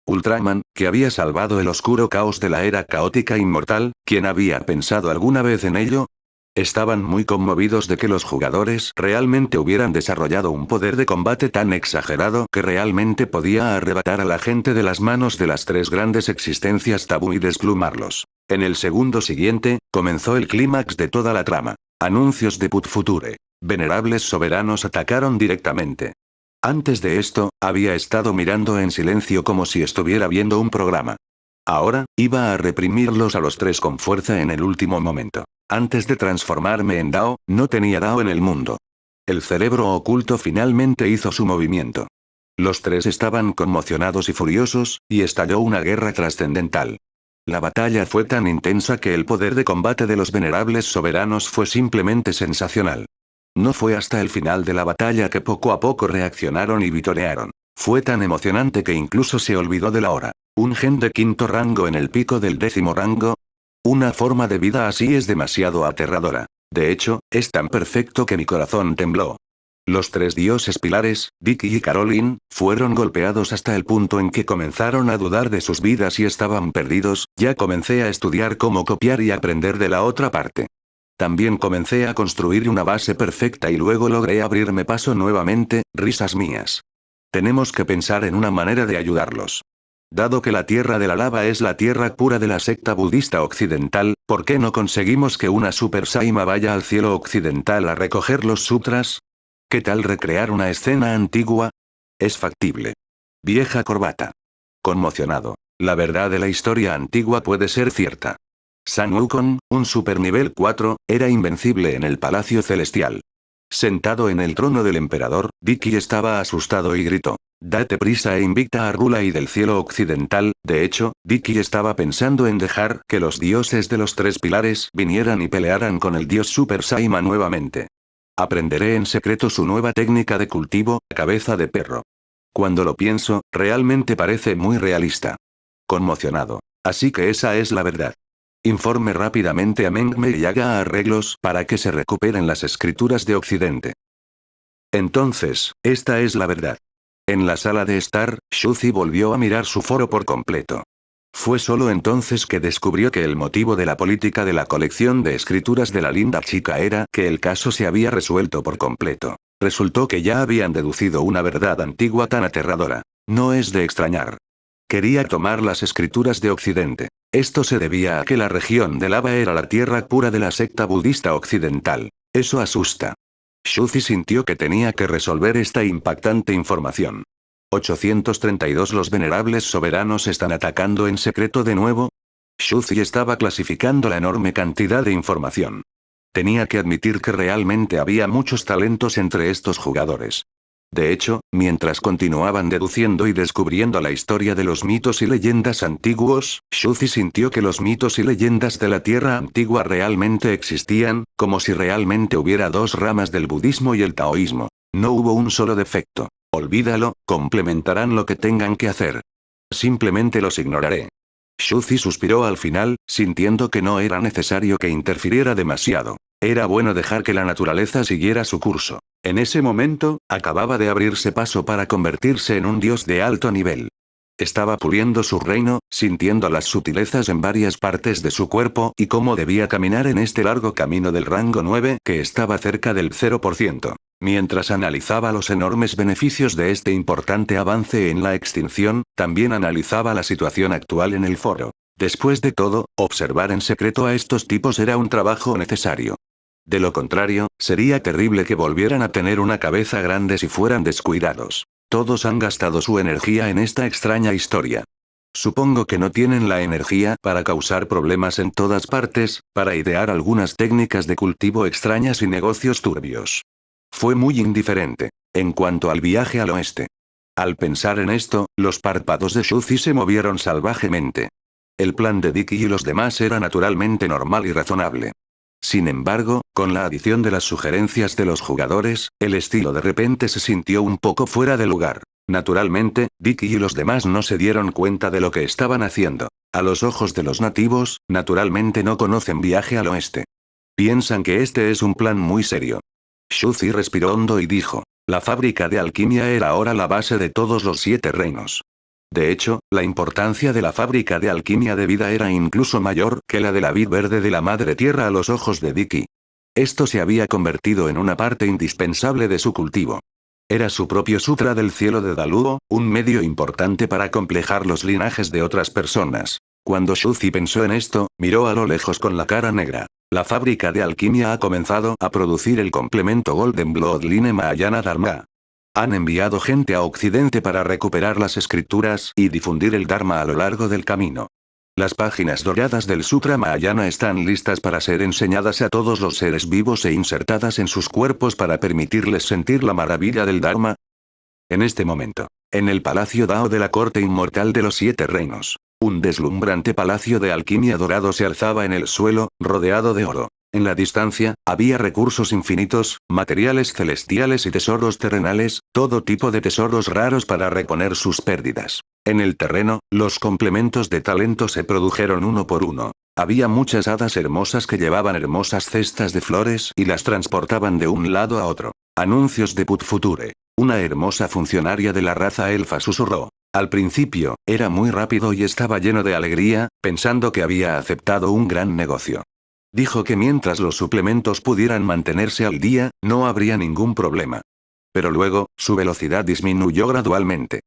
Ultraman, que había salvado el oscuro caos de la era caótica inmortal, ¿quién había pensado alguna vez en ello? Estaban muy conmovidos de que los jugadores realmente hubieran desarrollado un poder de combate tan exagerado que realmente podía arrebatar a la gente de las manos de las tres grandes existencias tabú y desplumarlos. En el segundo siguiente, comenzó el clímax de toda la trama. Anuncios de Put Future. Venerables soberanos atacaron directamente. Antes de esto, había estado mirando en silencio como si estuviera viendo un programa. Ahora, iba a reprimirlos a los tres con fuerza en el último momento. Antes de transformarme en Dao, no tenía Dao en el mundo. El cerebro oculto finalmente hizo su movimiento. Los tres estaban conmocionados y furiosos, y estalló una guerra trascendental. La batalla fue tan intensa que el poder de combate de los venerables soberanos fue simplemente sensacional. No fue hasta el final de la batalla que poco a poco reaccionaron y vitorearon. Fue tan emocionante que incluso se olvidó de la hora. Un gen de quinto rango en el pico del 10º rango. Una forma de vida así es demasiado aterradora. De hecho, es tan perfecto que mi corazón tembló. Los tres dioses pilares, Dicky y Caroline, fueron golpeados hasta el punto en que comenzaron a dudar de sus vidas y estaban perdidos. Ya comencé a estudiar cómo copiar y aprender de la otra parte. También comencé a construir una base perfecta y luego logré abrirme paso nuevamente. Risas mías. Tenemos que pensar en una manera de ayudarlos. Dado que la tierra de la lava es la tierra pura de la secta budista occidental, ¿por qué no conseguimos que una Super Saima vaya al cielo occidental a recoger los sutras? ¿Qué tal recrear una escena antigua? Es factible. Vieja corbata. Conmocionado. La verdad de la historia antigua puede ser cierta. San Wukong, un super nivel 4, era invencible en el Palacio Celestial. Sentado en el trono del emperador, Dicky estaba asustado y gritó: «Date prisa e invita a Rulai del cielo occidental». De hecho, Dicky estaba pensando en dejar que los dioses de los tres pilares vinieran y pelearan con el dios Super Saima nuevamente. Aprenderé en secreto su nueva técnica de cultivo, cabeza de perro. Cuando lo pienso, realmente parece muy realista. Conmocionado. Así que esa es la verdad. Informe rápidamente a Mengme y haga arreglos para que se recuperen las escrituras de Occidente. Entonces, esta es la verdad. En la sala de estar, Shuzi volvió a mirar su foro por completo. Fue solo entonces que descubrió que el motivo de la política de la colección de escrituras de la linda chica era que el caso se había resuelto por completo. Resultó que ya habían deducido una verdad antigua tan aterradora. No es de extrañar. Quería tomar las escrituras de Occidente. Esto se debía a que la región de lava era la tierra pura de la secta budista occidental. Eso asusta. Shuzi sintió que tenía que resolver esta impactante información. 832 Los venerables soberanos están atacando en secreto de nuevo. Shuzi estaba clasificando la enorme cantidad de información. Tenía que admitir que realmente había muchos talentos entre estos jugadores. De hecho, mientras continuaban deduciendo y descubriendo la historia de los mitos y leyendas antiguos, Shuzi sintió que los mitos y leyendas de la Tierra Antigua realmente existían, como si realmente hubiera dos ramas del budismo y el taoísmo. No hubo un solo defecto. Olvídalo, complementarán lo que tengan que hacer. Simplemente los ignoraré. Shuzi suspiró al final, sintiendo que no era necesario que interfiriera demasiado. Era bueno dejar que la naturaleza siguiera su curso. En ese momento, acababa de abrirse paso para convertirse en un dios de alto nivel. Estaba puliendo su reino, sintiendo las sutilezas en varias partes de su cuerpo y cómo debía caminar en este largo camino del rango 9 que estaba cerca del 0%. Mientras analizaba los enormes beneficios de este importante avance en la extinción, también analizaba la situación actual en el foro. Después de todo, observar en secreto a estos tipos era un trabajo necesario. De lo contrario, sería terrible que volvieran a tener una cabeza grande si fueran descuidados. Todos han gastado su energía en esta extraña historia. Supongo que no tienen la energía para causar problemas en todas partes, para idear algunas técnicas de cultivo extrañas y negocios turbios. Fue muy indiferente. En cuanto al viaje al oeste. Al pensar en esto, los párpados de Shuzi se movieron salvajemente. El plan de Dicky y los demás era naturalmente normal y razonable. Sin embargo, con la adición de las sugerencias de los jugadores, el estilo de repente se sintió un poco fuera de lugar. Naturalmente, Dicky y los demás no se dieron cuenta de lo que estaban haciendo. A los ojos de los nativos, naturalmente no conocen viaje al oeste. Piensan que este es un plan muy serio. Shuzi respiró hondo y dijo: la fábrica de alquimia era ahora la base de todos los 7 reinos. De hecho, la importancia de la fábrica de alquimia de vida era incluso mayor que la de la vid verde de la madre tierra a los ojos de Dicky. Esto se había convertido en una parte indispensable de su cultivo. Era su propio sutra del cielo de Daluo, un medio importante para complejar los linajes de otras personas. Cuando Shuzi pensó en esto, miró a lo lejos con la cara negra. La fábrica de alquimia ha comenzado a producir el complemento Golden Bloodline Mahayana Dharma. Han enviado gente a Occidente para recuperar las escrituras y difundir el Dharma a lo largo del camino. Las páginas doradas del Sutra Mahayana están listas para ser enseñadas a todos los seres vivos e insertadas en sus cuerpos para permitirles sentir la maravilla del Dharma. En este momento, en el Palacio Dao de la Corte Inmortal de los 7 Reinos, un deslumbrante palacio de alquimia dorado se alzaba en el suelo, rodeado de oro. En la distancia, había recursos infinitos, materiales celestiales y tesoros terrenales, todo tipo de tesoros raros para reponer sus pérdidas. En el terreno, los complementos de talento se produjeron uno por uno. Había muchas hadas hermosas que llevaban hermosas cestas de flores y las transportaban de un lado a otro. Anuncios de Put Future. Una hermosa funcionaria de la raza elfa susurró. Al principio, era muy rápido y estaba lleno de alegría, pensando que había aceptado un gran negocio. Dijo que mientras los suplementos pudieran mantenerse al día, no habría ningún problema. Pero luego, su velocidad disminuyó gradualmente.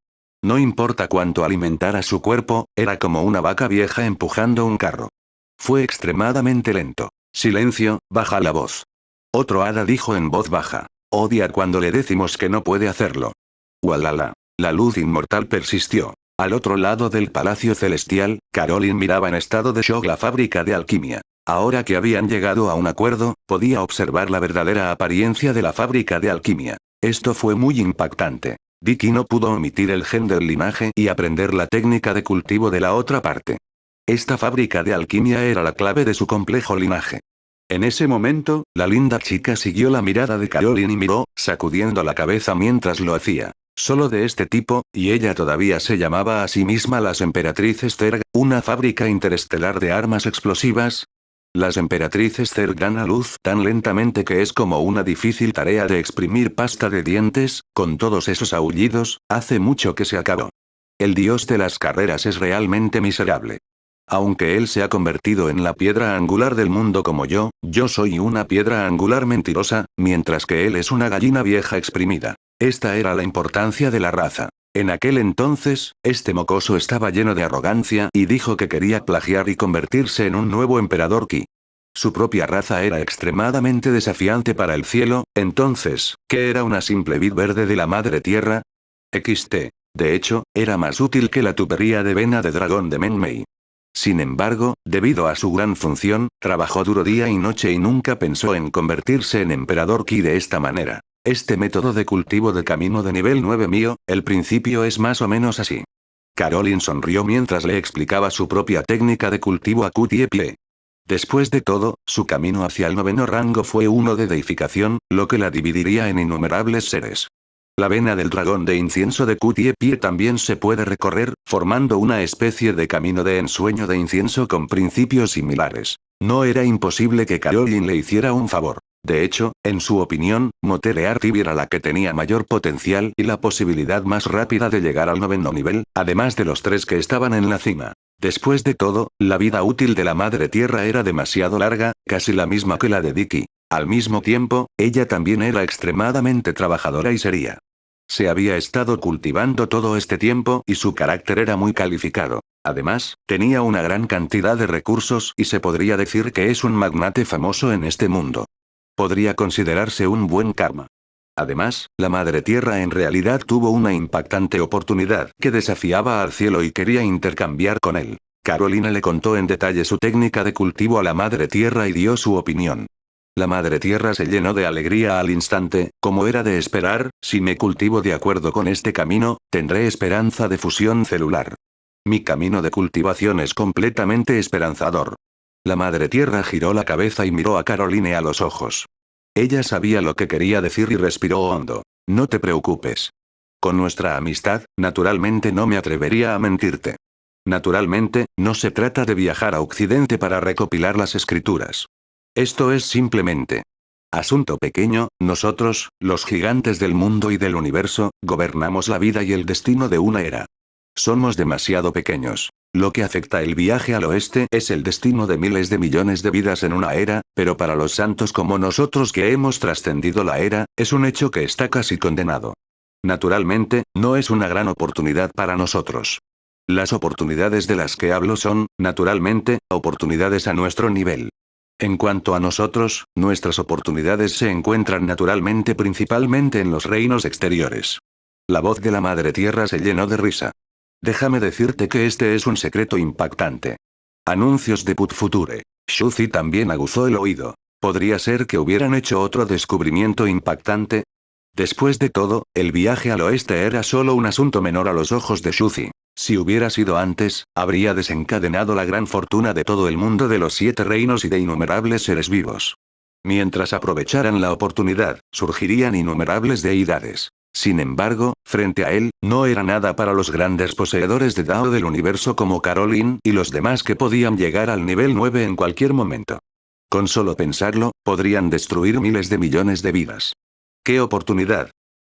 No importa cuánto alimentara su cuerpo, era como una vaca vieja empujando un carro. Fue extremadamente lento. Silencio, baja la voz. Otro hada dijo en voz baja. Odia cuando le decimos que no puede hacerlo. Walala. La luz inmortal persistió. Al otro lado del palacio celestial, Caroline miraba en estado de shock la fábrica de alquimia. Ahora que habían llegado a un acuerdo, podía observar la verdadera apariencia de la fábrica de alquimia. Esto fue muy impactante. Vicky no pudo omitir el gen del linaje y aprender la técnica de cultivo de la otra parte. Esta fábrica de alquimia era la clave de su complejo linaje. En ese momento, la linda chica siguió la mirada de Caroline y miró, sacudiendo la cabeza mientras lo hacía. Solo de este tipo, y ella todavía se llamaba a sí misma las Emperatrices Zerg, una fábrica interestelar de armas explosivas. Las Emperatrices Zerg dan a luz tan lentamente que es como una difícil tarea de exprimir pasta de dientes, con todos esos aullidos, hace mucho que se acabó. El dios de las carreras es realmente miserable. Aunque él se ha convertido en la piedra angular del mundo como yo soy una piedra angular mentirosa, mientras que él es una gallina vieja exprimida. Esta era la importancia de la raza. En aquel entonces, este mocoso estaba lleno de arrogancia y dijo que quería plagiar y convertirse en un nuevo emperador Ki. Su propia raza era extremadamente desafiante para el cielo, entonces, ¿qué era una simple vid verde de la madre tierra? XT. De hecho, era más útil que la tubería de vena de dragón de Menmei. Sin embargo, debido a su gran función, trabajó duro día y noche y nunca pensó en convertirse en emperador Ki de esta manera. Este método de cultivo de camino de nivel 9 mío, el principio es más o menos así. Caroline sonrió mientras le explicaba su propia técnica de cultivo a Cutieple. Después de todo, su camino hacia el 9º rango fue uno de deificación, lo que la dividiría en innumerables seres. La vena del dragón de incienso de Cutieple también se puede recorrer, formando una especie de camino de ensueño de incienso con principios similares. No era imposible que Caroline le hiciera un favor. De hecho, en su opinión, Motere Artiv era la que tenía mayor potencial y la posibilidad más rápida de llegar al 9º nivel, además de los 3 que estaban en la cima. Después de todo, la vida útil de la Madre Tierra era demasiado larga, casi la misma que la de Vicky. Al mismo tiempo, ella también era extremadamente trabajadora y seria. Se había estado cultivando todo este tiempo y su carácter era muy calificado. Además, tenía una gran cantidad de recursos y se podría decir que es un magnate famoso en este mundo. Podría considerarse un buen karma. Además, la Madre Tierra en realidad tuvo una impactante oportunidad que desafiaba al cielo y quería intercambiar con él. Carolina le contó en detalle su técnica de cultivo a la Madre Tierra y dio su opinión. La Madre Tierra se llenó de alegría al instante, como era de esperar, si me cultivo de acuerdo con este camino, tendré esperanza de fusión celular. Mi camino de cultivación es completamente esperanzador. La Madre Tierra giró la cabeza y miró a Caroline a los ojos. Ella sabía lo que quería decir y respiró hondo. No te preocupes. Con nuestra amistad, naturalmente no me atrevería a mentirte. Naturalmente, no se trata de viajar a Occidente para recopilar las escrituras. Esto es simplemente asunto pequeño. Nosotros, los gigantes del mundo y del universo, gobernamos la vida y el destino de una era. Somos demasiado pequeños. Lo que afecta el viaje al oeste es el destino de miles de millones de vidas en una era, pero para los santos como nosotros que hemos trascendido la era, es un hecho que está casi condenado. Naturalmente, no es una gran oportunidad para nosotros. Las oportunidades de las que hablo son, naturalmente, oportunidades a nuestro nivel. En cuanto a nosotros, nuestras oportunidades se encuentran naturalmente principalmente en los reinos exteriores. La voz de la Madre Tierra se llenó de risa. Déjame decirte que este es un secreto impactante. Anuncios de Put Future. Shuzi también aguzó el oído. ¿Podría ser que hubieran hecho otro descubrimiento impactante? Después de todo, el viaje al oeste era solo un asunto menor a los ojos de Shuzi. Si hubiera sido antes, habría desencadenado la gran fortuna de todo el mundo de los 7 reinos y de innumerables seres vivos. Mientras aprovecharan la oportunidad, surgirían innumerables deidades. Sin embargo, frente a él, no era nada para los grandes poseedores de Dao del universo como Caroline y los demás que podían llegar al nivel 9 en cualquier momento. Con solo pensarlo, podrían destruir miles de millones de vidas. ¡Qué oportunidad!,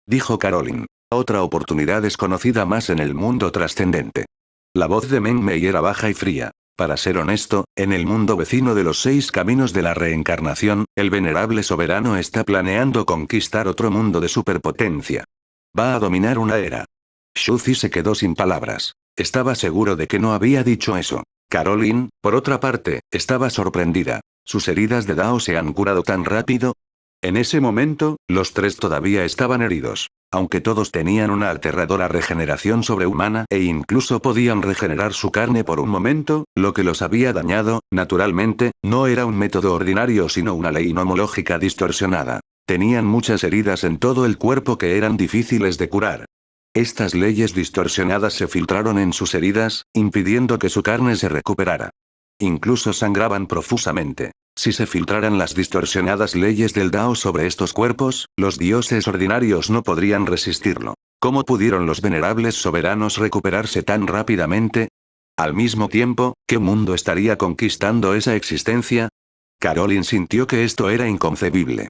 dijo Caroline. Otra oportunidad desconocida más en el mundo trascendente. La voz de Meng Mei era baja y fría. Para ser honesto, en el mundo vecino de los 6 caminos de la reencarnación, el venerable soberano está planeando conquistar otro mundo de superpotencia. Va a dominar una era. Shuzi se quedó sin palabras. Estaba seguro de que no había dicho eso. Caroline, por otra parte, estaba sorprendida. ¿Sus heridas de Dao se han curado tan rápido? En ese momento, los 3 todavía estaban heridos. Aunque todos tenían una aterradora regeneración sobrehumana e incluso podían regenerar su carne por un momento, lo que los había dañado, naturalmente, no era un método ordinario sino una ley nomológica distorsionada. Tenían muchas heridas en todo el cuerpo que eran difíciles de curar. Estas leyes distorsionadas se filtraron en sus heridas, impidiendo que su carne se recuperara. Incluso sangraban profusamente. Si se filtraran las distorsionadas leyes del Dao sobre estos cuerpos, los dioses ordinarios no podrían resistirlo. ¿Cómo pudieron los venerables soberanos recuperarse tan rápidamente? Al mismo tiempo, ¿qué mundo estaría conquistando esa existencia? Caroline sintió que esto era inconcebible.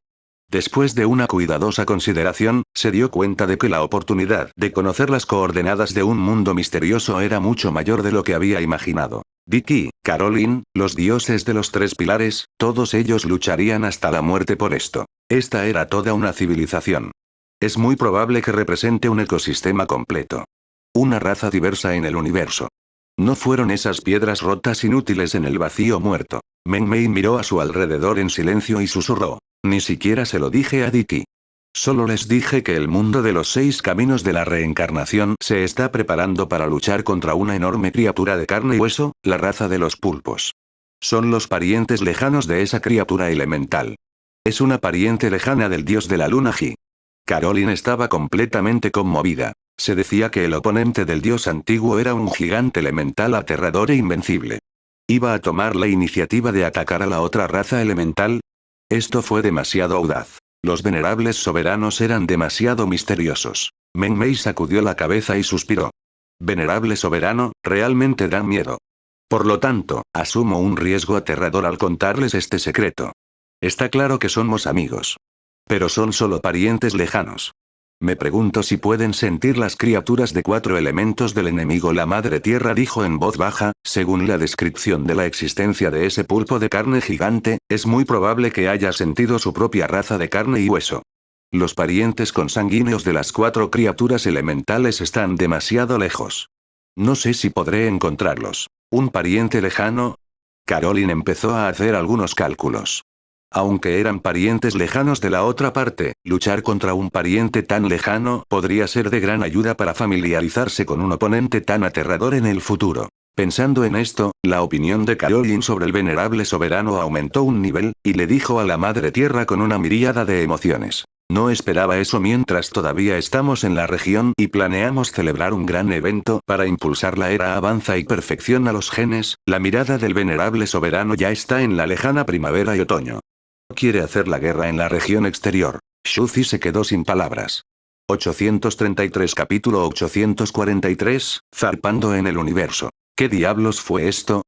Después de una cuidadosa consideración, se dio cuenta de que la oportunidad de conocer las coordenadas de un mundo misterioso era mucho mayor de lo que había imaginado. Vicky, Caroline, los dioses de los 3 pilares, todos ellos lucharían hasta la muerte por esto. Esta era toda una civilización. Es muy probable que represente un ecosistema completo. Una raza diversa en el universo. No fueron esas piedras rotas inútiles en el vacío muerto. Meng Mei miró a su alrededor en silencio y susurró. Ni siquiera se lo dije a Dicky. Solo les dije que el mundo de los 6 caminos de la reencarnación se está preparando para luchar contra una enorme criatura de carne y hueso, la raza de los pulpos. Son los parientes lejanos de esa criatura elemental. Es una pariente lejana del dios de la luna Ji. Caroline estaba completamente conmovida. Se decía que el oponente del dios antiguo era un gigante elemental aterrador e invencible. ¿Iba a tomar la iniciativa de atacar a la otra raza elemental? Esto fue demasiado audaz. Los venerables soberanos eran demasiado misteriosos. Meng Mei sacudió la cabeza y suspiró. Venerable soberano, realmente dan miedo. Por lo tanto, asumo un riesgo aterrador al contarles este secreto. Está claro que somos amigos. Pero son solo parientes lejanos. Me pregunto si pueden sentir las criaturas de 4 elementos del enemigo. La Madre Tierra dijo en voz baja, según la descripción de la existencia de ese pulpo de carne gigante, es muy probable que haya sentido su propia raza de carne y hueso. Los parientes consanguíneos de las 4 criaturas elementales están demasiado lejos. No sé si podré encontrarlos. ¿Un pariente lejano? Caroline empezó a hacer algunos cálculos. Aunque eran parientes lejanos de la otra parte, luchar contra un pariente tan lejano podría ser de gran ayuda para familiarizarse con un oponente tan aterrador en el futuro. Pensando en esto, la opinión de Caroline sobre el venerable soberano aumentó un nivel, y le dijo a la Madre Tierra con una miríada de emociones. No esperaba eso mientras todavía estamos en la región y planeamos celebrar un gran evento para impulsar la era avanza y perfecciona los genes. La mirada del venerable soberano ya está en la lejana primavera y otoño. Quiere hacer la guerra en la región exterior. Shuzi se quedó sin palabras. 833 Capítulo 843, zarpando en el universo. ¿Qué diablos fue esto?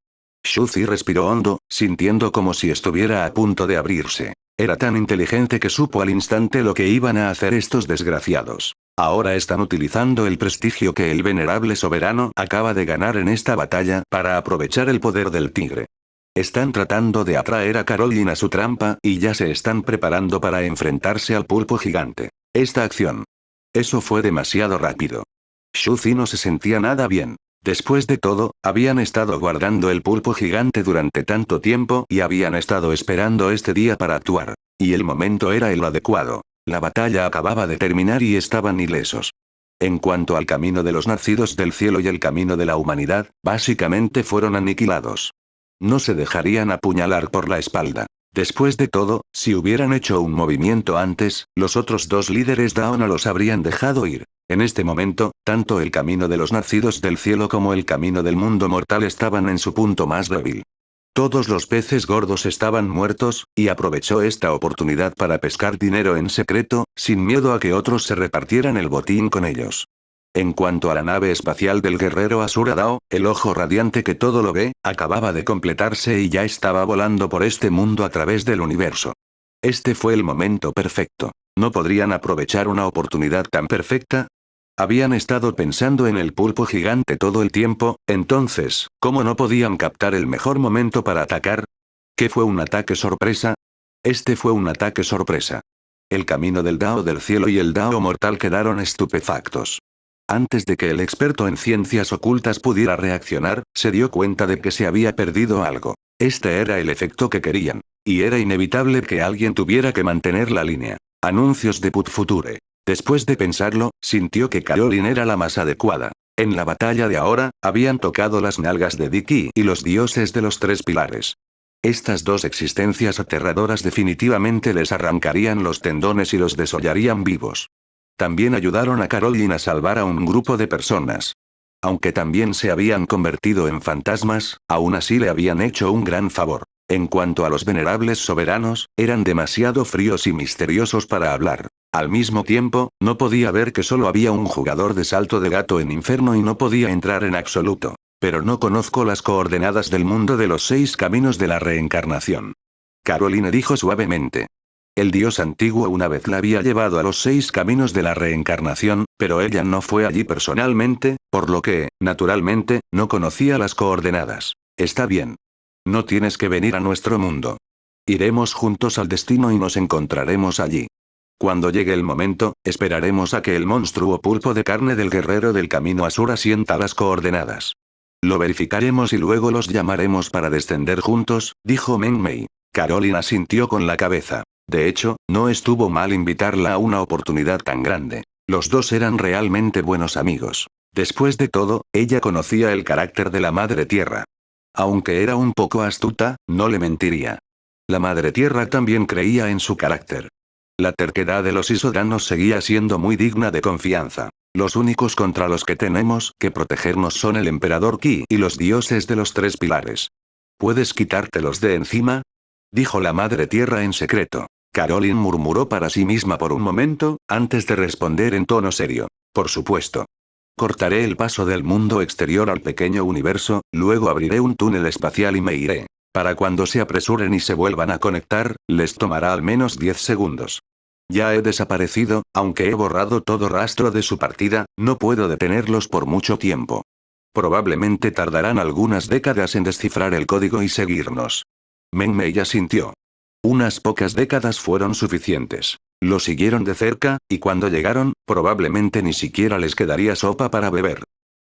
Shuzi respiró hondo, sintiendo como si estuviera a punto de abrirse. Era tan inteligente que supo al instante lo que iban a hacer estos desgraciados. Ahora están utilizando el prestigio que el venerable soberano acaba de ganar en esta batalla para aprovechar el poder del tigre. Están tratando de atraer a Caroline a su trampa y ya se están preparando para enfrentarse al pulpo gigante. Esta acción. Eso fue demasiado rápido. Shuzi no se sentía nada bien. Después de todo, habían estado guardando el pulpo gigante durante tanto tiempo y habían estado esperando este día para actuar. Y el momento era el adecuado. La batalla acababa de terminar y estaban ilesos. En cuanto al camino de los nacidos del cielo y el camino de la humanidad, básicamente fueron aniquilados. No se dejarían apuñalar por la espalda. Después de todo, si hubieran hecho un movimiento antes, los otros 2 líderes Dao no los habrían dejado ir. En este momento, tanto el camino de los nacidos del cielo como el camino del mundo mortal estaban en su punto más débil. Todos los peces gordos estaban muertos, y aprovechó esta oportunidad para pescar dinero en secreto, sin miedo a que otros se repartieran el botín con ellos. En cuanto a la nave espacial del guerrero Asura Dao, el ojo radiante que todo lo ve, acababa de completarse y ya estaba volando por este mundo a través del universo. Este fue el momento perfecto. ¿No podrían aprovechar una oportunidad tan perfecta? Habían estado pensando en el pulpo gigante todo el tiempo, entonces, ¿cómo no podían captar el mejor momento para atacar? ¿Qué fue un ataque sorpresa? Este fue un ataque sorpresa. El camino del Dao del cielo y el Dao mortal quedaron estupefactos. Antes de que el experto en ciencias ocultas pudiera reaccionar, se dio cuenta de que se había perdido algo. Este era el efecto que querían. Y era inevitable que alguien tuviera que mantener la línea. Anuncios de Put Future. Después de pensarlo, sintió que Caroline era la más adecuada. En la batalla de ahora, habían tocado las nalgas de Dicky y los dioses de los tres pilares. Estas dos existencias aterradoras definitivamente les arrancarían los tendones y los desollarían vivos. También ayudaron a Caroline a salvar a un grupo de personas. Aunque también se habían convertido en fantasmas, aún así le habían hecho un gran favor. En cuanto a los venerables soberanos, eran demasiado fríos y misteriosos para hablar. Al mismo tiempo, no podía ver que solo había un jugador de salto de gato en Inferno y no podía entrar en absoluto. Pero no conozco las coordenadas del mundo de los 6 caminos de la reencarnación. Caroline dijo suavemente. El dios antiguo una vez la había llevado a los 6 caminos de la reencarnación, pero ella no fue allí personalmente, por lo que, naturalmente, no conocía las coordenadas. Está bien. No tienes que venir a nuestro mundo. Iremos juntos al destino y nos encontraremos allí. Cuando llegue el momento, esperaremos a que el monstruo pulpo de carne del guerrero del camino Asura sienta las coordenadas. Lo verificaremos y luego los llamaremos para descender juntos, dijo Meng Mei. Caroline asintió con la cabeza. De hecho, no estuvo mal invitarla a una oportunidad tan grande. Los dos eran realmente buenos amigos. Después de todo, ella conocía el carácter de la Madre Tierra. Aunque era un poco astuta, no le mentiría. La Madre Tierra también creía en su carácter. La terquedad de los isodanos seguía siendo muy digna de confianza. Los únicos contra los que tenemos que protegernos son el Emperador Qi y los dioses de los tres pilares. ¿Puedes quitártelos de encima?, dijo la Madre Tierra en secreto. Caroline murmuró para sí misma por un momento, antes de responder en tono serio. Por supuesto. Cortaré el paso del mundo exterior al pequeño universo, luego abriré un túnel espacial y me iré. Para cuando se apresuren y se vuelvan a conectar, les tomará al menos 10 segundos. Ya he desaparecido, aunque he borrado todo rastro de su partida, no puedo detenerlos por mucho tiempo. Probablemente tardarán algunas décadas en descifrar el código y seguirnos. Meng Mei asintió. Unas pocas décadas fueron suficientes. Lo siguieron de cerca, y cuando llegaron, probablemente ni siquiera les quedaría sopa para beber.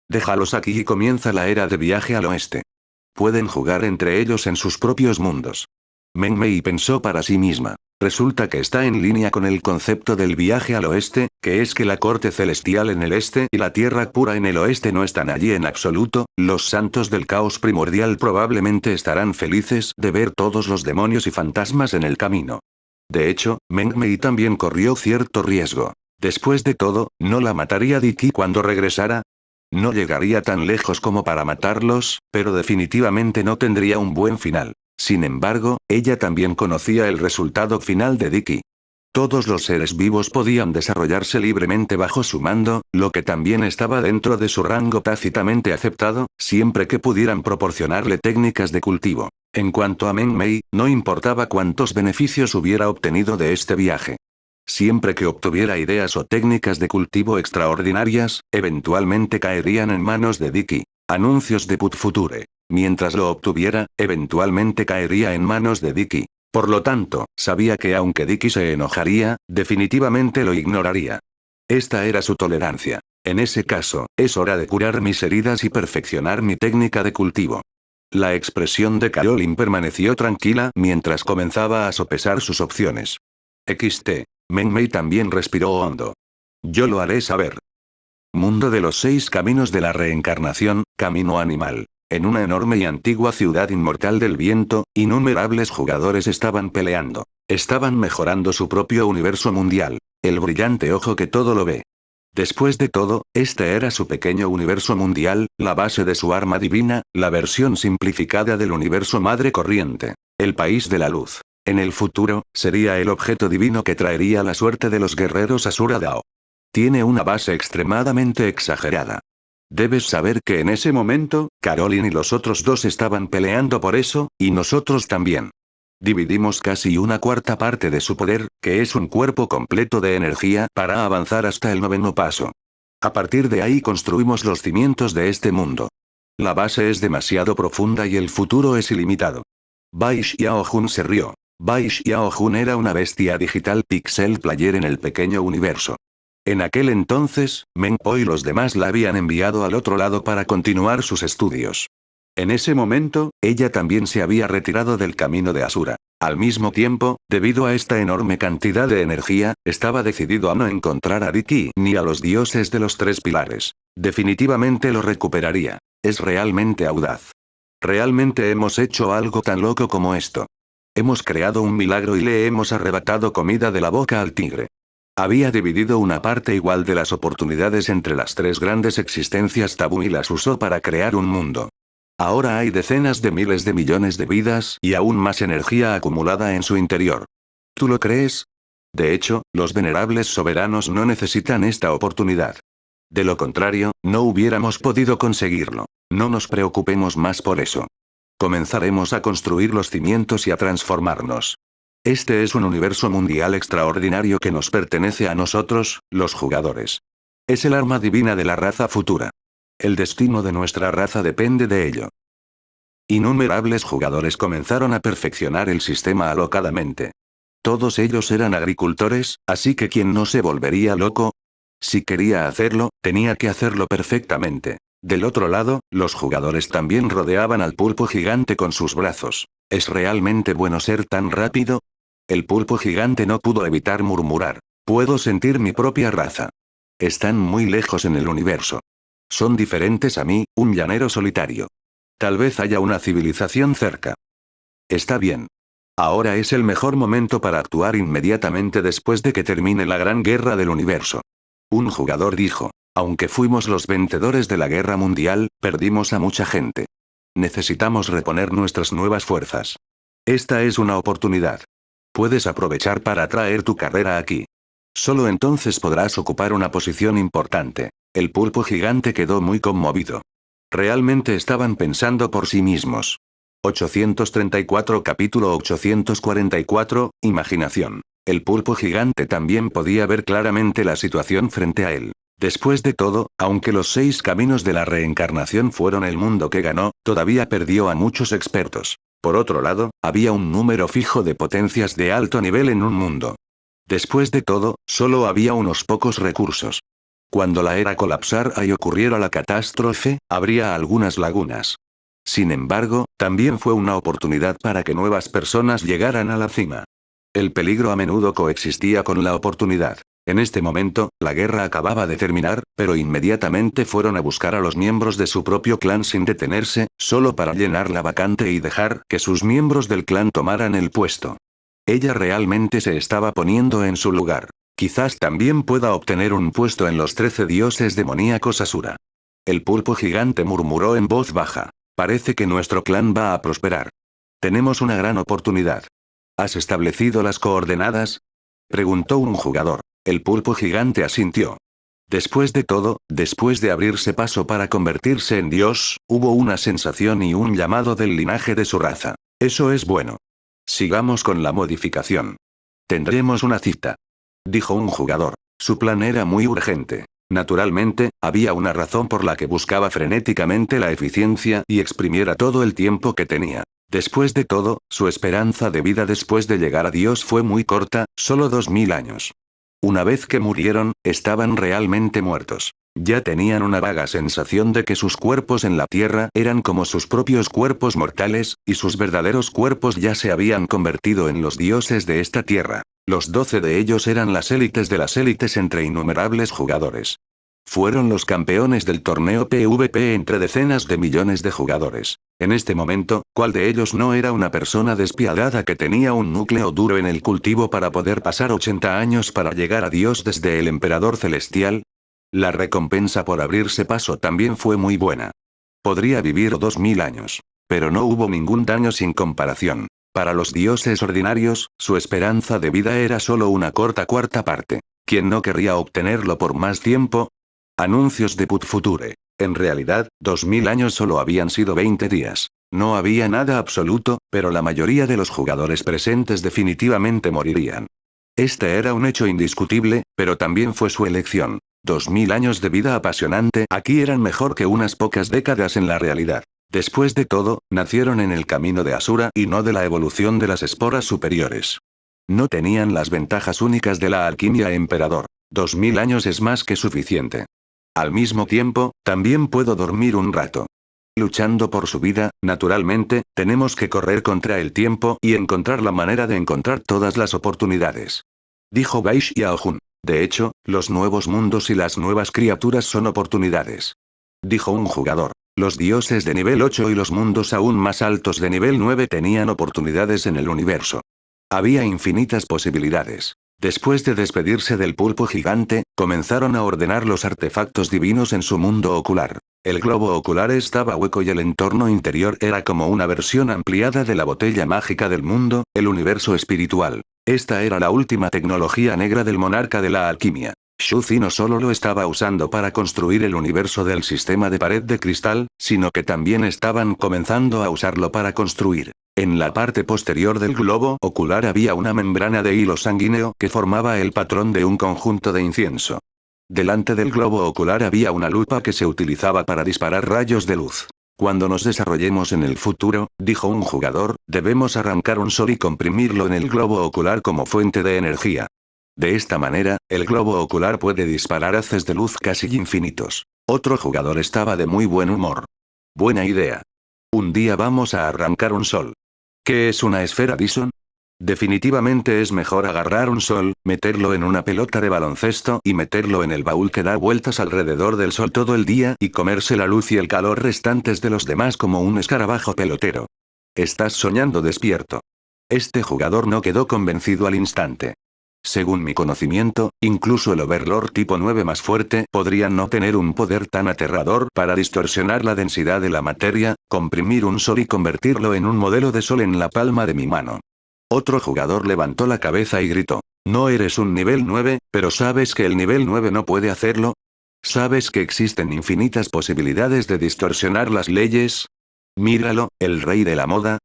Déjalos aquí y comienza la era de viaje al oeste. Pueden jugar entre ellos en sus propios mundos. Meng Mei pensó para sí misma. Resulta que está en línea con el concepto del viaje al oeste, que es que la corte celestial en el este y la tierra pura en el oeste no están allí en absoluto. Los santos del caos primordial probablemente estarán felices de ver todos los demonios y fantasmas en el camino. De hecho, Meng Mei también corrió cierto riesgo. Después de todo, ¿no la mataría Dicky cuando regresara? No llegaría tan lejos como para matarlos, pero definitivamente no tendría un buen final. Sin embargo, ella también conocía el resultado final de Dicky. Todos los seres vivos podían desarrollarse libremente bajo su mando, lo que también estaba dentro de su rango tácitamente aceptado, siempre que pudieran proporcionarle técnicas de cultivo. En cuanto a Meng Mei, no importaba cuántos beneficios hubiera obtenido de este viaje. Siempre que obtuviera ideas o técnicas de cultivo extraordinarias, eventualmente caerían en manos de Dicky. Anuncios de Put Future. Mientras lo obtuviera, eventualmente caería en manos de Dicky. Por lo tanto, sabía que aunque Dicky se enojaría, definitivamente lo ignoraría. Esta era su tolerancia. En ese caso, es hora de curar mis heridas y perfeccionar mi técnica de cultivo. La expresión de Caroline permaneció tranquila mientras comenzaba a sopesar sus opciones. XT. Meng Mei también respiró hondo. Yo lo haré saber. Mundo de los 6 caminos de la reencarnación, camino animal. En una enorme y antigua ciudad inmortal del viento, innumerables jugadores estaban peleando. Estaban mejorando su propio universo mundial. El brillante ojo que todo lo ve. Después de todo, este era su pequeño universo mundial, la base de su arma divina, la versión simplificada del universo madre corriente. El país de la luz. En el futuro, sería el objeto divino que traería la suerte de los guerreros Asura Dao. Tiene una base extremadamente exagerada. Debes saber que en ese momento, Caroline y los otros dos estaban peleando por eso, y nosotros también. Dividimos casi una cuarta parte de su poder, que es un cuerpo completo de energía, para avanzar hasta el noveno paso. A partir de ahí construimos los cimientos de este mundo. La base es demasiado profunda y el futuro es ilimitado. Bai Xiaojun se rió. Bai Xiaojun era una bestia digital pixel player en el pequeño universo. En aquel entonces, Meng Po y los demás la habían enviado al otro lado para continuar sus estudios. En ese momento, ella también se había retirado del camino de Asura. Al mismo tiempo, debido a esta enorme cantidad de energía, estaba decidido a no encontrar a Diki ni a los dioses de los tres pilares. Definitivamente lo recuperaría. Es realmente audaz. Realmente hemos hecho algo tan loco como esto. Hemos creado un milagro y le hemos arrebatado comida de la boca al tigre. Había dividido una parte igual de las oportunidades entre las tres grandes existencias tabú y las usó para crear un mundo. Ahora hay decenas de miles de millones de vidas y aún más energía acumulada en su interior. ¿Tú lo crees? De hecho, los venerables soberanos no necesitan esta oportunidad. De lo contrario, no hubiéramos podido conseguirlo. No nos preocupemos más por eso. Comenzaremos a construir los cimientos y a transformarnos. Este es un universo mundial extraordinario que nos pertenece a nosotros, los jugadores. Es el arma divina de la raza futura. El destino de nuestra raza depende de ello. Innumerables jugadores comenzaron a perfeccionar el sistema alocadamente. Todos ellos eran agricultores, así que ¿quién no se volvería loco? Si quería hacerlo, tenía que hacerlo perfectamente. Del otro lado, los jugadores también rodeaban al pulpo gigante con sus brazos. ¿Es realmente bueno ser tan rápido? El pulpo gigante no pudo evitar murmurar. Puedo sentir mi propia raza. Están muy lejos en el universo. Son diferentes a mí, un llanero solitario. Tal vez haya una civilización cerca. Está bien. Ahora es el mejor momento para actuar inmediatamente después de que termine la gran guerra del universo. Un jugador dijo, aunque fuimos los vencedores de la guerra mundial, perdimos a mucha gente. Necesitamos reponer nuestras nuevas fuerzas. Esta es una oportunidad. Puedes aprovechar para traer tu carrera aquí. Solo entonces podrás ocupar una posición importante. El pulpo gigante quedó muy conmovido. Realmente estaban pensando por sí mismos. 834 Capítulo 844, Imaginación. El pulpo gigante también podía ver claramente la situación frente a él. Después de todo, aunque los 6 caminos de la reencarnación fueron el mundo que ganó, todavía perdió a muchos expertos. Por otro lado, había un número fijo de potencias de alto nivel en un mundo. Después de todo, solo había unos pocos recursos. Cuando la era colapsara y ocurriera la catástrofe, habría algunas lagunas. Sin embargo, también fue una oportunidad para que nuevas personas llegaran a la cima. El peligro a menudo coexistía con la oportunidad. En este momento, la guerra acababa de terminar, pero inmediatamente fueron a buscar a los miembros de su propio clan sin detenerse, solo para llenar la vacante y dejar que sus miembros del clan tomaran el puesto. Ella realmente se estaba poniendo en su lugar. Quizás también pueda obtener un puesto en los 13 dioses demoníacos Asura. El pulpo gigante murmuró en voz baja. Parece que nuestro clan va a prosperar. Tenemos una gran oportunidad. ¿Has establecido las coordenadas? Preguntó un jugador. El pulpo gigante asintió. Después de todo, después de abrirse paso para convertirse en dios, hubo una sensación y un llamado del linaje de su raza. Eso es bueno. Sigamos con la modificación. Tendremos una cita. Dijo un jugador. Su plan era muy urgente. Naturalmente, había una razón por la que buscaba frenéticamente la eficiencia y exprimiera todo el tiempo que tenía. Después de todo, su esperanza de vida después de llegar a Dios fue muy corta, solo 2000 años. Una vez que murieron, estaban realmente muertos. Ya tenían una vaga sensación de que sus cuerpos en la tierra eran como sus propios cuerpos mortales, y sus verdaderos cuerpos ya se habían convertido en los dioses de esta tierra. Los 12 de ellos eran las élites de las élites entre innumerables jugadores. Fueron los campeones del torneo PvP entre decenas de millones de jugadores. En este momento, ¿cuál de ellos no era una persona despiadada que tenía un núcleo duro en el cultivo para poder pasar 80 años para llegar a Dios desde el emperador celestial? La recompensa por abrirse paso también fue muy buena. Podría vivir 2000 años. Pero no hubo ningún daño sin comparación. Para los dioses ordinarios, su esperanza de vida era solo una corta cuarta parte. ¿Quién no querría obtenerlo por más tiempo? Anuncios de Put Future. En realidad, 2000 años solo habían sido 20 días. No había nada absoluto, pero la mayoría de los jugadores presentes definitivamente morirían. Este era un hecho indiscutible, pero también fue su elección. 2000 años de vida apasionante aquí eran mejor que unas pocas décadas en la realidad. Después de todo, nacieron en el camino de Asura y no de la evolución de las esporas superiores. No tenían las ventajas únicas de la alquimia emperador. 2000 años es más que suficiente. Al mismo tiempo, también puedo dormir un rato. Luchando por su vida, naturalmente, tenemos que correr contra el tiempo y encontrar la manera de encontrar todas las oportunidades. Dijo Bai Xiaojun. De hecho, los nuevos mundos y las nuevas criaturas son oportunidades. Dijo un jugador. Los dioses de nivel 8 y los mundos aún más altos de nivel 9 tenían oportunidades en el universo. Había infinitas posibilidades. Después de despedirse del pulpo gigante, comenzaron a ordenar los artefactos divinos en su mundo ocular. El globo ocular estaba hueco y el entorno interior era como una versión ampliada de la botella mágica del mundo, el universo espiritual. Esta era la última tecnología negra del monarca de la alquimia. Shuzi no solo lo estaba usando para construir el universo del sistema de pared de cristal, sino que también estaban comenzando a usarlo para construir. En la parte posterior del globo ocular había una membrana de hilo sanguíneo que formaba el patrón de un conjunto de incienso. Delante del globo ocular había una lupa que se utilizaba para disparar rayos de luz. Cuando nos desarrollemos en el futuro, dijo un jugador, debemos arrancar un sol y comprimirlo en el globo ocular como fuente de energía. De esta manera, el globo ocular puede disparar haces de luz casi infinitos. Otro jugador estaba de muy buen humor. Buena idea. Un día vamos a arrancar un sol. ¿Qué es una esfera Dyson? Definitivamente es mejor agarrar un sol, meterlo en una pelota de baloncesto y meterlo en el baúl que da vueltas alrededor del sol todo el día y comerse la luz y el calor restantes de los demás como un escarabajo pelotero. Estás soñando despierto. Este jugador no quedó convencido al instante. Según mi conocimiento, incluso el Overlord tipo 9 más fuerte podría no tener un poder tan aterrador para distorsionar la densidad de la materia, comprimir un sol y convertirlo en un modelo de sol en la palma de mi mano. Otro jugador levantó la cabeza y gritó. No eres un nivel 9, pero ¿sabes que el nivel 9 no puede hacerlo? ¿Sabes que existen infinitas posibilidades de distorsionar las leyes? Míralo, el rey de la moda.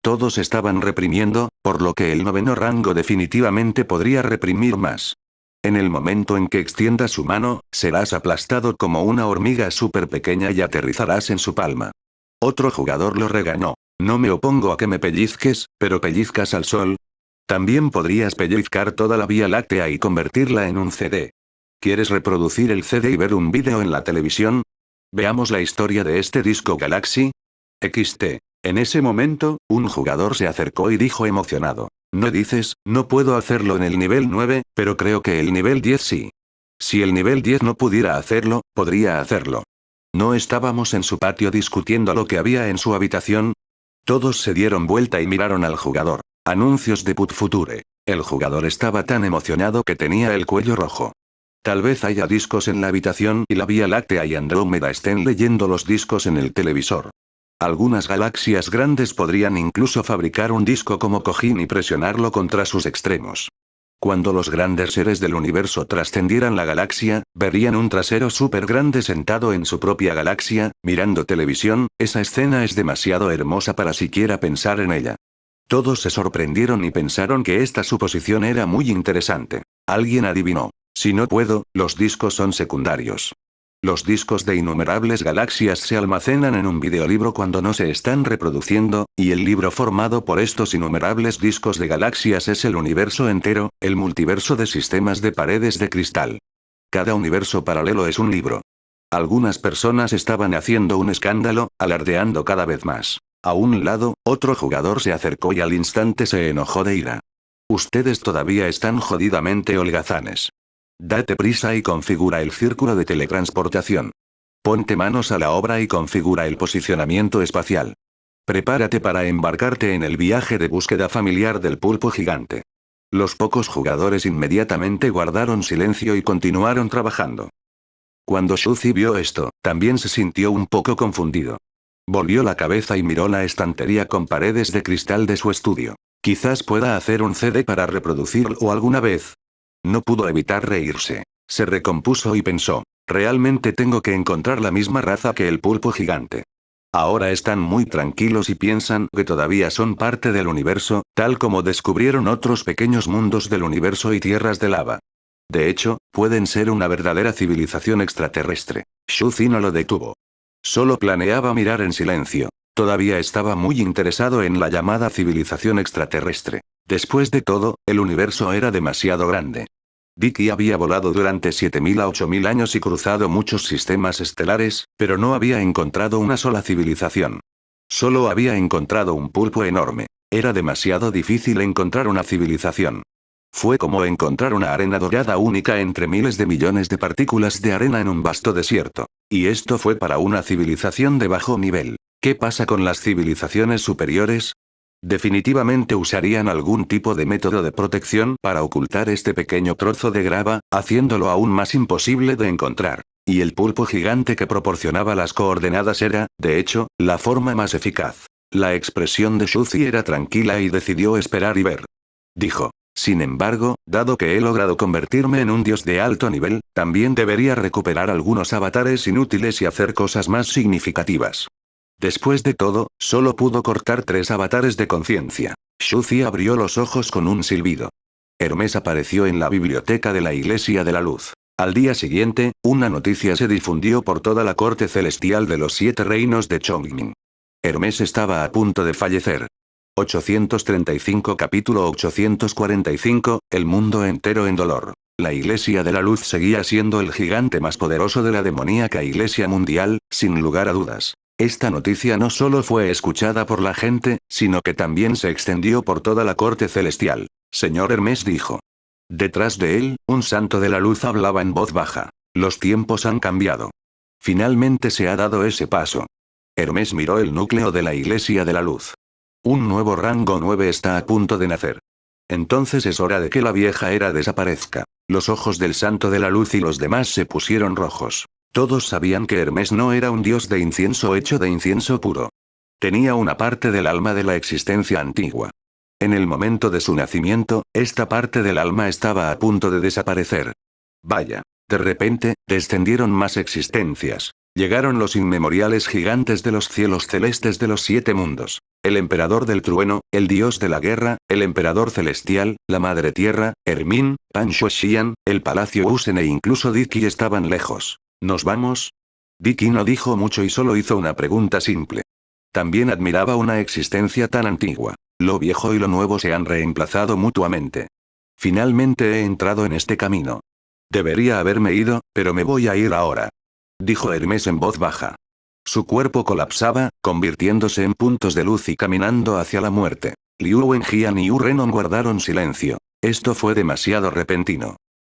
Todos estaban reprimiendo, por lo que el noveno rango definitivamente podría reprimir más. En el momento en que extienda su mano, serás aplastado como una hormiga súper pequeña y aterrizarás en su palma. Otro jugador lo regañó. No me opongo a que me pellizques, pero pellizcas al sol. También podrías pellizcar toda la Vía Láctea y convertirla en un CD. ¿Quieres reproducir el CD y ver un vídeo en la televisión? Veamos la historia de este disco Galaxy. XT. En ese momento, un jugador se acercó y dijo emocionado. No dices, no puedo hacerlo en el nivel 9, pero creo que el nivel 10 sí. Si el nivel 10 no pudiera hacerlo, podría hacerlo. ¿No estábamos en su patio discutiendo lo que había en su habitación? Todos se dieron vuelta y miraron al jugador. Anuncios de Put Future. El jugador estaba tan emocionado que tenía el cuello rojo. Tal vez haya discos en la habitación y la Vía Láctea y Andrómeda estén leyendo los discos en el televisor. Algunas galaxias grandes podrían incluso fabricar un disco como cojín y presionarlo contra sus extremos. Cuando los grandes seres del universo trascendieran la galaxia, verían un trasero súper grande sentado en su propia galaxia, mirando televisión. Esa escena es demasiado hermosa para siquiera pensar en ella. Todos se sorprendieron y pensaron que esta suposición era muy interesante. Alguien adivinó. Si no puedo, los discos son secundarios. Los discos de innumerables galaxias se almacenan en un videolibro cuando no se están reproduciendo, y el libro formado por estos innumerables discos de galaxias es el universo entero, el multiverso de sistemas de paredes de cristal. Cada universo paralelo es un libro. Algunas personas estaban haciendo un escándalo, alardeando cada vez más. A un lado, otro jugador se acercó y al instante se enojó de ira. Ustedes todavía están jodidamente holgazanes. Date prisa y configura el círculo de teletransportación. Ponte manos a la obra y configura el posicionamiento espacial. Prepárate para embarcarte en el viaje de búsqueda familiar del pulpo gigante. Los pocos jugadores inmediatamente guardaron silencio y continuaron trabajando. Cuando Shuzi vio esto, también se sintió un poco confundido. Volvió la cabeza y miró la estantería con paredes de cristal de su estudio. Quizás pueda hacer un CD para reproducirlo alguna vez. No pudo evitar reírse. Se recompuso y pensó, realmente tengo que encontrar la misma raza que el pulpo gigante. Ahora están muy tranquilos y piensan que todavía son parte del universo, tal como descubrieron otros pequeños mundos del universo y tierras de lava. De hecho, pueden ser una verdadera civilización extraterrestre. Shuzi no lo detuvo. Solo planeaba mirar en silencio. Todavía estaba muy interesado en la llamada civilización extraterrestre. Después de todo, el universo era demasiado grande. Dicky había volado durante 7000 a 8000 años y cruzado muchos sistemas estelares, pero no había encontrado una sola civilización. Solo había encontrado un pulpo enorme. Era demasiado difícil encontrar una civilización. Fue como encontrar una arena dorada única entre miles de millones de partículas de arena en un vasto desierto. Y esto fue para una civilización de bajo nivel. ¿Qué pasa con las civilizaciones superiores? Definitivamente usarían algún tipo de método de protección para ocultar este pequeño trozo de grava, haciéndolo aún más imposible de encontrar. Y el pulpo gigante que proporcionaba las coordenadas era, de hecho, la forma más eficaz. La expresión de Shuzi era tranquila y decidió esperar y ver. Dijo. Sin embargo, dado que he logrado convertirme en un dios de alto nivel, también debería recuperar algunos avatares inútiles y hacer cosas más significativas. Después de todo, solo pudo cortar 3 avatares de conciencia. Shuzi abrió los ojos con un silbido. Hermes apareció en la biblioteca de la Iglesia de la Luz. Al día siguiente, una noticia se difundió por toda la corte celestial de los 7 reinos de Chongqing. Hermes estaba a punto de fallecer. 835 Capítulo 845, el mundo entero en dolor. La Iglesia de la Luz seguía siendo el gigante más poderoso de la demoníaca Iglesia mundial, sin lugar a dudas. Esta noticia no solo fue escuchada por la gente, sino que también se extendió por toda la corte celestial. Señor Hermes dijo. Detrás de él, un santo de la luz hablaba en voz baja. Los tiempos han cambiado. Finalmente se ha dado ese paso. Hermes miró el núcleo de la Iglesia de la Luz. Un nuevo rango 9 está a punto de nacer. Entonces es hora de que la vieja era desaparezca. Los ojos del santo de la luz y los demás se pusieron rojos. Todos sabían que Hermes no era un dios de incienso hecho de incienso puro. Tenía una parte del alma de la existencia antigua. En el momento de su nacimiento, esta parte del alma estaba a punto de desaparecer. Vaya. De repente, descendieron más existencias. Llegaron los inmemoriales gigantes de los cielos celestes de los 7 mundos. El emperador del trueno, el dios de la guerra, el emperador celestial, la madre tierra, Hermín, Pan Shuexian, el palacio Usen e incluso Dicky estaban lejos. ¿Nos vamos? Dicky no dijo mucho y solo hizo una pregunta simple. También admiraba una existencia tan antigua. Lo viejo y lo nuevo se han reemplazado mutuamente. Finalmente he entrado en este camino. Debería haberme ido, pero me voy a ir ahora. Dijo Hermes en voz baja. Su cuerpo colapsaba, convirtiéndose en puntos de luz y caminando hacia la muerte. Liu Wenjian y Renon guardaron silencio. Esto fue demasiado repentino.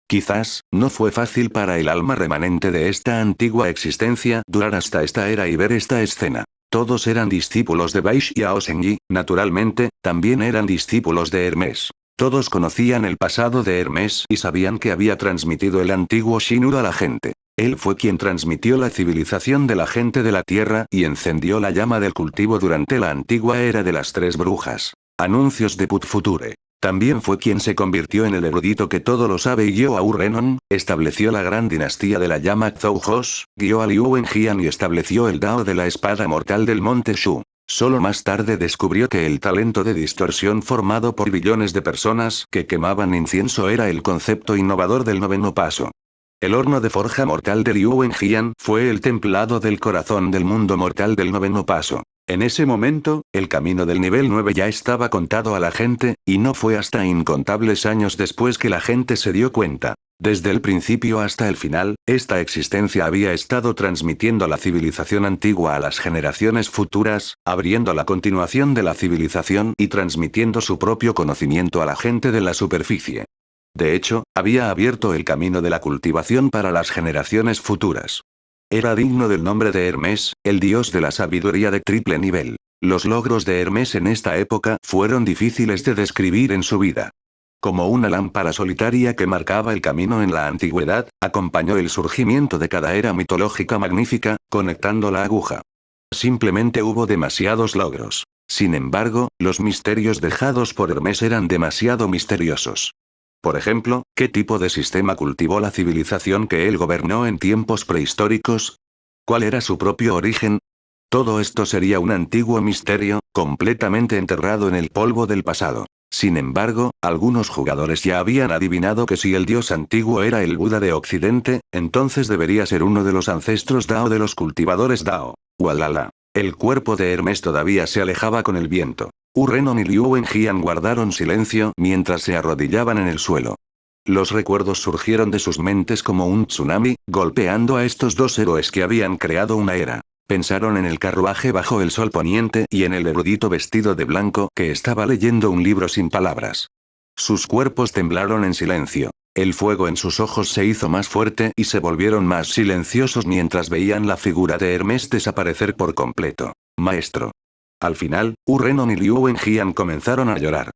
Quizás, no fue fácil para el alma remanente de esta antigua existencia durar hasta esta era y ver esta escena. Todos eran discípulos de Bai Xiao Zhenyi, naturalmente, también eran discípulos de Hermes. Todos conocían el pasado de Hermes y sabían que había transmitido el antiguo Shinur a la gente. Él fue quien transmitió la civilización de la gente de la tierra y encendió la llama del cultivo durante la antigua era de las 3 brujas. Anuncios de Put Future. También fue quien se convirtió en el erudito que todo lo sabe y guió a Renon, estableció la gran dinastía de la llama Zhou Hos, guió a Liu Wenjian y estableció el Dao de la espada mortal del monte Shu. Solo más tarde descubrió que el talento de distorsión formado por billones de personas que quemaban incienso era el concepto innovador del 9º paso. El horno de forja mortal de Liu Wenjian fue el templado del corazón del mundo mortal del 9º paso. En ese momento, el camino del nivel 9 ya estaba contado a la gente, y no fue hasta incontables años después que la gente se dio cuenta. Desde el principio hasta el final, esta existencia había estado transmitiendo la civilización antigua a las generaciones futuras, abriendo la continuación de la civilización y transmitiendo su propio conocimiento a la gente de la superficie. De hecho, había abierto el camino de la cultivación para las generaciones futuras. Era digno del nombre de Hermes, el dios de la sabiduría de triple nivel. Los logros de Hermes en esta época fueron difíciles de describir en su vida. Como una lámpara solitaria que marcaba el camino en la antigüedad, acompañó el surgimiento de cada era mitológica magnífica, conectando la aguja. Simplemente hubo demasiados logros. Sin embargo, los misterios dejados por Hermes eran demasiado misteriosos. Por ejemplo, ¿qué tipo de sistema cultivó la civilización que él gobernó en tiempos prehistóricos? ¿Cuál era su propio origen? Todo esto sería un antiguo misterio, completamente enterrado en el polvo del pasado. Sin embargo, algunos jugadores ya habían adivinado que si el dios antiguo era el Buda de Occidente, entonces debería ser uno de los ancestros Dao de los cultivadores Dao. ¡Walala! El cuerpo de Hermes todavía se alejaba con el viento. Renon y Liu Wenjian guardaron silencio mientras se arrodillaban en el suelo. Los recuerdos surgieron de sus mentes como un tsunami, golpeando a estos dos héroes que habían creado una era. Pensaron en el carruaje bajo el sol poniente y en el erudito vestido de blanco que estaba leyendo un libro sin palabras. Sus cuerpos temblaron en silencio. El fuego en sus ojos se hizo más fuerte y se volvieron más silenciosos mientras veían la figura de Hermes desaparecer por completo. Maestro. Al final, Renon y Liu Wenjian comenzaron a llorar.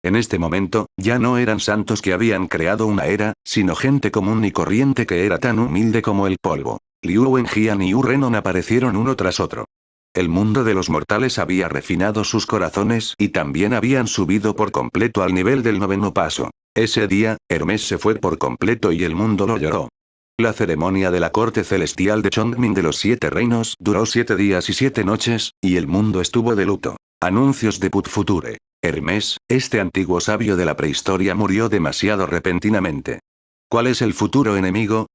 En este momento, ya no eran santos que habían creado una era, sino gente común y corriente que era tan humilde como el polvo. Liu Wenjian y Renon aparecieron uno tras otro. El mundo de los mortales había refinado sus corazones y también habían subido por completo al nivel del noveno paso. Ese día, Hermes se fue por completo y el mundo lo lloró. La ceremonia de la corte celestial de Chongmin de los 7 reinos duró 7 días y 7 noches, y el mundo estuvo de luto. Anuncios de Put Future. Hermes, este antiguo sabio de la prehistoria, murió demasiado repentinamente. ¿Cuál es el futuro enemigo?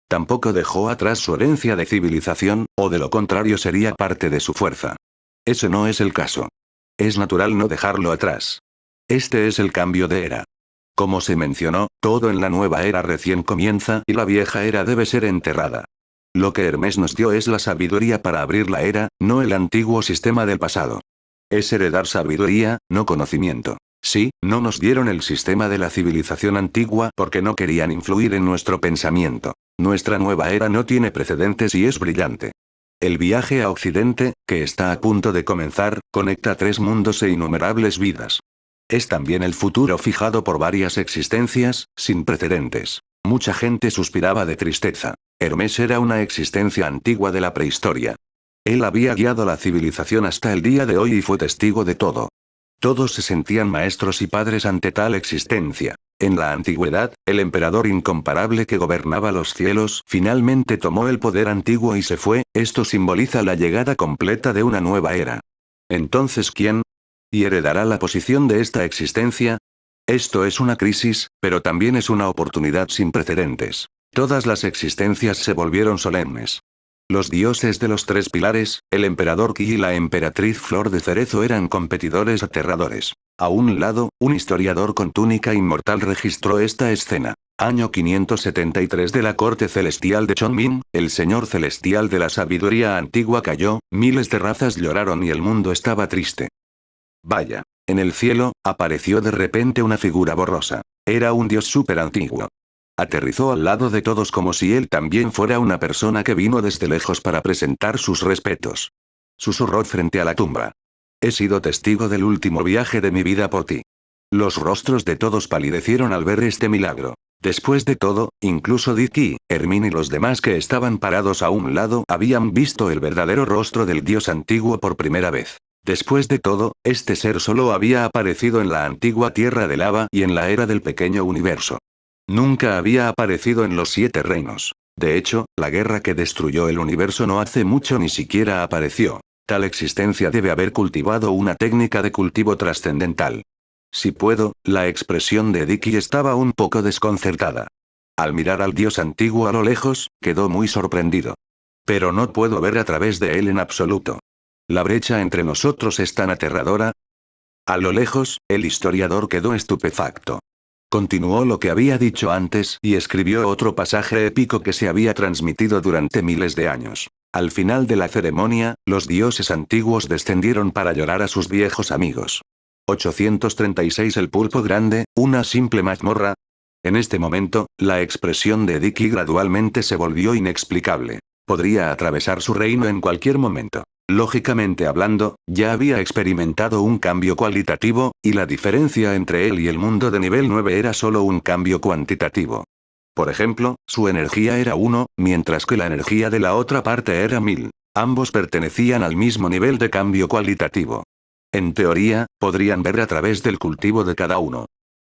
Tampoco dejó atrás su herencia de civilización, o de lo contrario sería parte de su fuerza. Ese no es el caso. Es natural no dejarlo atrás. Este es el cambio de era. Como se mencionó, todo en la nueva era recién comienza y la vieja era debe ser enterrada. Lo que Hermes nos dio es la sabiduría para abrir la era, no el antiguo sistema del pasado. Es heredar sabiduría, no conocimiento. Sí, no nos dieron el sistema de la civilización antigua porque no querían influir en nuestro pensamiento. Nuestra nueva era no tiene precedentes y es brillante. El viaje a Occidente, que está a punto de comenzar, conecta 3 mundos e innumerables vidas. Es también el futuro fijado por varias existencias, sin precedentes. Mucha gente suspiraba de tristeza. Hermes era una existencia antigua de la prehistoria. Él había guiado la civilización hasta el día de hoy y fue testigo de todo. Todos se sentían maestros y padres ante tal existencia. En la antigüedad, el emperador incomparable que gobernaba los cielos finalmente tomó el poder antiguo y se fue, esto simboliza la llegada completa de una nueva era. Entonces, ¿quién? ¿Y heredará la posición de esta existencia? Esto es una crisis, pero también es una oportunidad sin precedentes. Todas las existencias se volvieron solemnes. Los dioses de los 3 pilares, el emperador Qi y la emperatriz Flor de Cerezo eran competidores aterradores. A un lado, un historiador con túnica inmortal registró esta escena. Año 573 de la corte celestial de Chongmin, el señor celestial de la sabiduría antigua cayó, miles de razas lloraron y el mundo estaba triste. Vaya. En el cielo, apareció de repente una figura borrosa. Era un dios súper antiguo. Aterrizó al lado de todos como si él también fuera una persona que vino desde lejos para presentar sus respetos. Susurró frente a la tumba. He sido testigo del último viaje de mi vida por ti. Los rostros de todos palidecieron al ver este milagro. Después de todo, incluso Dicky, Hermine y los demás que estaban parados a un lado habían visto el verdadero rostro del dios antiguo por primera vez. Después de todo, este ser solo había aparecido en la antigua tierra de lava y en la era del pequeño universo. Nunca había aparecido en los 7 reinos. De hecho, la guerra que destruyó el universo no hace mucho ni siquiera apareció. Tal existencia debe haber cultivado una técnica de cultivo trascendental. Si puedo, la expresión de Dicky estaba un poco desconcertada. Al mirar al dios antiguo a lo lejos, quedó muy sorprendido. Pero no puedo ver a través de él en absoluto. La brecha entre nosotros es tan aterradora. A lo lejos, el historiador quedó estupefacto. Continuó lo que había dicho antes y escribió otro pasaje épico que se había transmitido durante miles de años. Al final de la ceremonia, los dioses antiguos descendieron para llorar a sus viejos amigos. 836 El pulpo grande, una simple mazmorra. En este momento, la expresión de Dicky gradualmente se volvió inexplicable. Podría atravesar su reino en cualquier momento. Lógicamente hablando, ya había experimentado un cambio cualitativo, y la diferencia entre él y el mundo de nivel 9 era solo un cambio cuantitativo. Por ejemplo, su energía era 1, mientras que la energía de la otra parte era 1000. Ambos pertenecían al mismo nivel de cambio cualitativo. En teoría, podrían ver a través del cultivo de cada uno.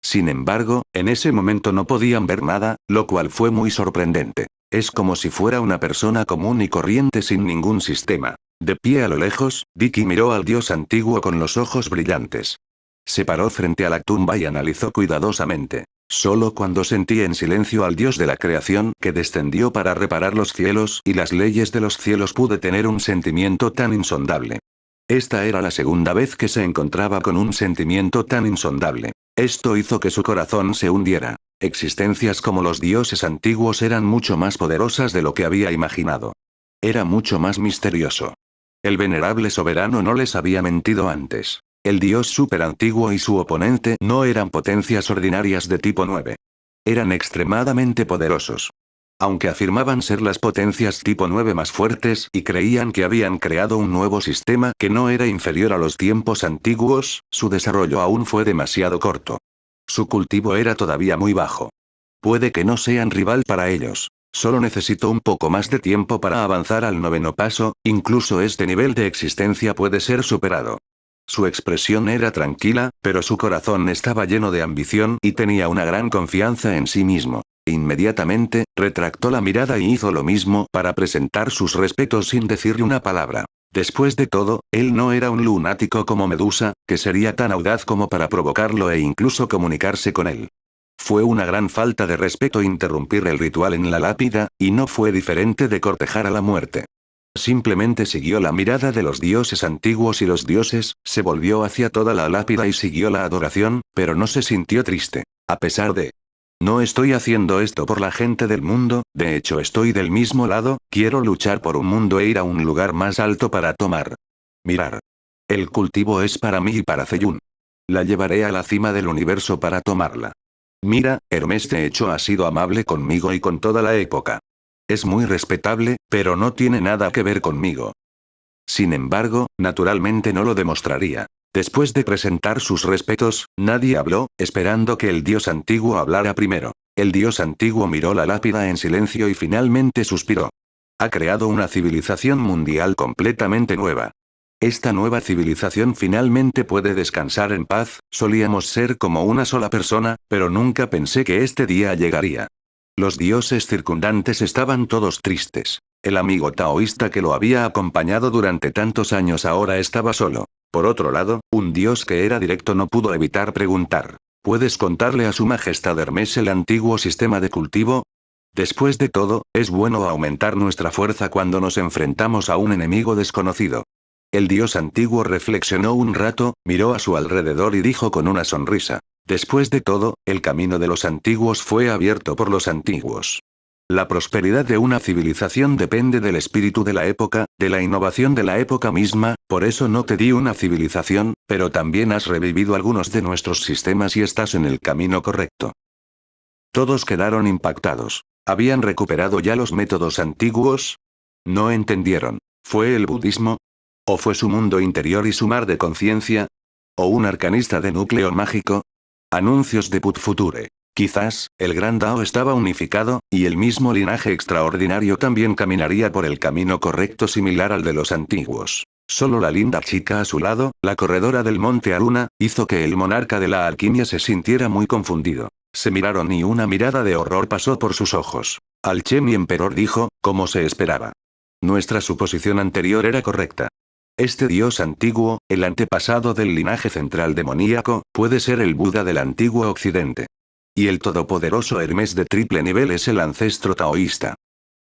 Sin embargo, en ese momento no podían ver nada, lo cual fue muy sorprendente. Es como si fuera una persona común y corriente sin ningún sistema. De pie a lo lejos, Dicky miró al dios antiguo con los ojos brillantes. Se paró frente a la tumba y analizó cuidadosamente. Solo cuando sentí en silencio al dios de la creación que descendió para reparar los cielos y las leyes de los cielos pude tener un sentimiento tan insondable. Esta era la segunda vez que se encontraba con un sentimiento tan insondable. Esto hizo que su corazón se hundiera. Existencias como los dioses antiguos eran mucho más poderosas de lo que había imaginado. Era mucho más misterioso. El venerable soberano no les había mentido antes. El dios súper antiguo y su oponente no eran potencias ordinarias de tipo 9. Eran extremadamente poderosos. Aunque afirmaban ser las potencias tipo 9 más fuertes y creían que habían creado un nuevo sistema que no era inferior a los tiempos antiguos, su desarrollo aún fue demasiado corto. Su cultivo era todavía muy bajo. Puede que no sean rival para ellos. Solo necesito un poco más de tiempo para avanzar al noveno paso, incluso este nivel de existencia puede ser superado. Su expresión era tranquila, pero su corazón estaba lleno de ambición y tenía una gran confianza en sí mismo. Inmediatamente, retractó la mirada y hizo lo mismo para presentar sus respetos sin decirle una palabra. Después de todo, él no era un lunático como Medusa, que sería tan audaz como para provocarlo e incluso comunicarse con él. Fue una gran falta de respeto interrumpir el ritual en la lápida, y no fue diferente de cortejar a la muerte. Simplemente siguió la mirada de los dioses antiguos y los dioses, se volvió hacia toda la lápida y siguió la adoración, pero no se sintió triste. A pesar de... No estoy haciendo esto por la gente del mundo, de hecho estoy del mismo lado, quiero luchar por un mundo e ir a un lugar más alto para tomar. Mirar. El cultivo es para mí y para Zeyun. La llevaré a la cima del universo para tomarla. Mira, Hermes de hecho ha sido amable conmigo y con toda la época. Es muy respetable, pero no tiene nada que ver conmigo. Sin embargo, naturalmente no lo demostraría. Después de presentar sus respetos, nadie habló, esperando que el dios antiguo hablara primero. El dios antiguo miró la lápida en silencio y finalmente suspiró. Ha creado una civilización mundial completamente nueva. Esta nueva civilización finalmente puede descansar en paz, solíamos ser como una sola persona, pero nunca pensé que este día llegaría. Los dioses circundantes estaban todos tristes. El amigo taoísta que lo había acompañado durante tantos años ahora estaba solo. Por otro lado, un dios que era directo no pudo evitar preguntar. ¿Puedes contarle a su majestad Hermes el antiguo sistema de cultivo? Después de todo, es bueno aumentar nuestra fuerza cuando nos enfrentamos a un enemigo desconocido. El dios antiguo reflexionó un rato, miró a su alrededor y dijo con una sonrisa. Después de todo, el camino de los antiguos fue abierto por los antiguos. La prosperidad de una civilización depende del espíritu de la época, de la innovación de la época misma, por eso no te di una civilización, pero también has revivido algunos de nuestros sistemas y estás en el camino correcto. Todos quedaron impactados. ¿Habían recuperado ya los métodos antiguos? No entendieron. ¿Fue el budismo? ¿O fue su mundo interior y su mar de conciencia? ¿O un arcanista de núcleo mágico? Anuncios de Put Future. Quizás, el gran Dao estaba unificado, y el mismo linaje extraordinario también caminaría por el camino correcto similar al de los antiguos. Solo la linda chica a su lado, la corredora del monte Aruna, hizo que el monarca de la alquimia se sintiera muy confundido. Se miraron y una mirada de horror pasó por sus ojos. Alchemy Emperor dijo, como se esperaba. Nuestra suposición anterior era correcta. Este dios antiguo, el antepasado del linaje central demoníaco, puede ser el Buda del antiguo Occidente. Y el todopoderoso Hermes de triple nivel es el ancestro taoísta.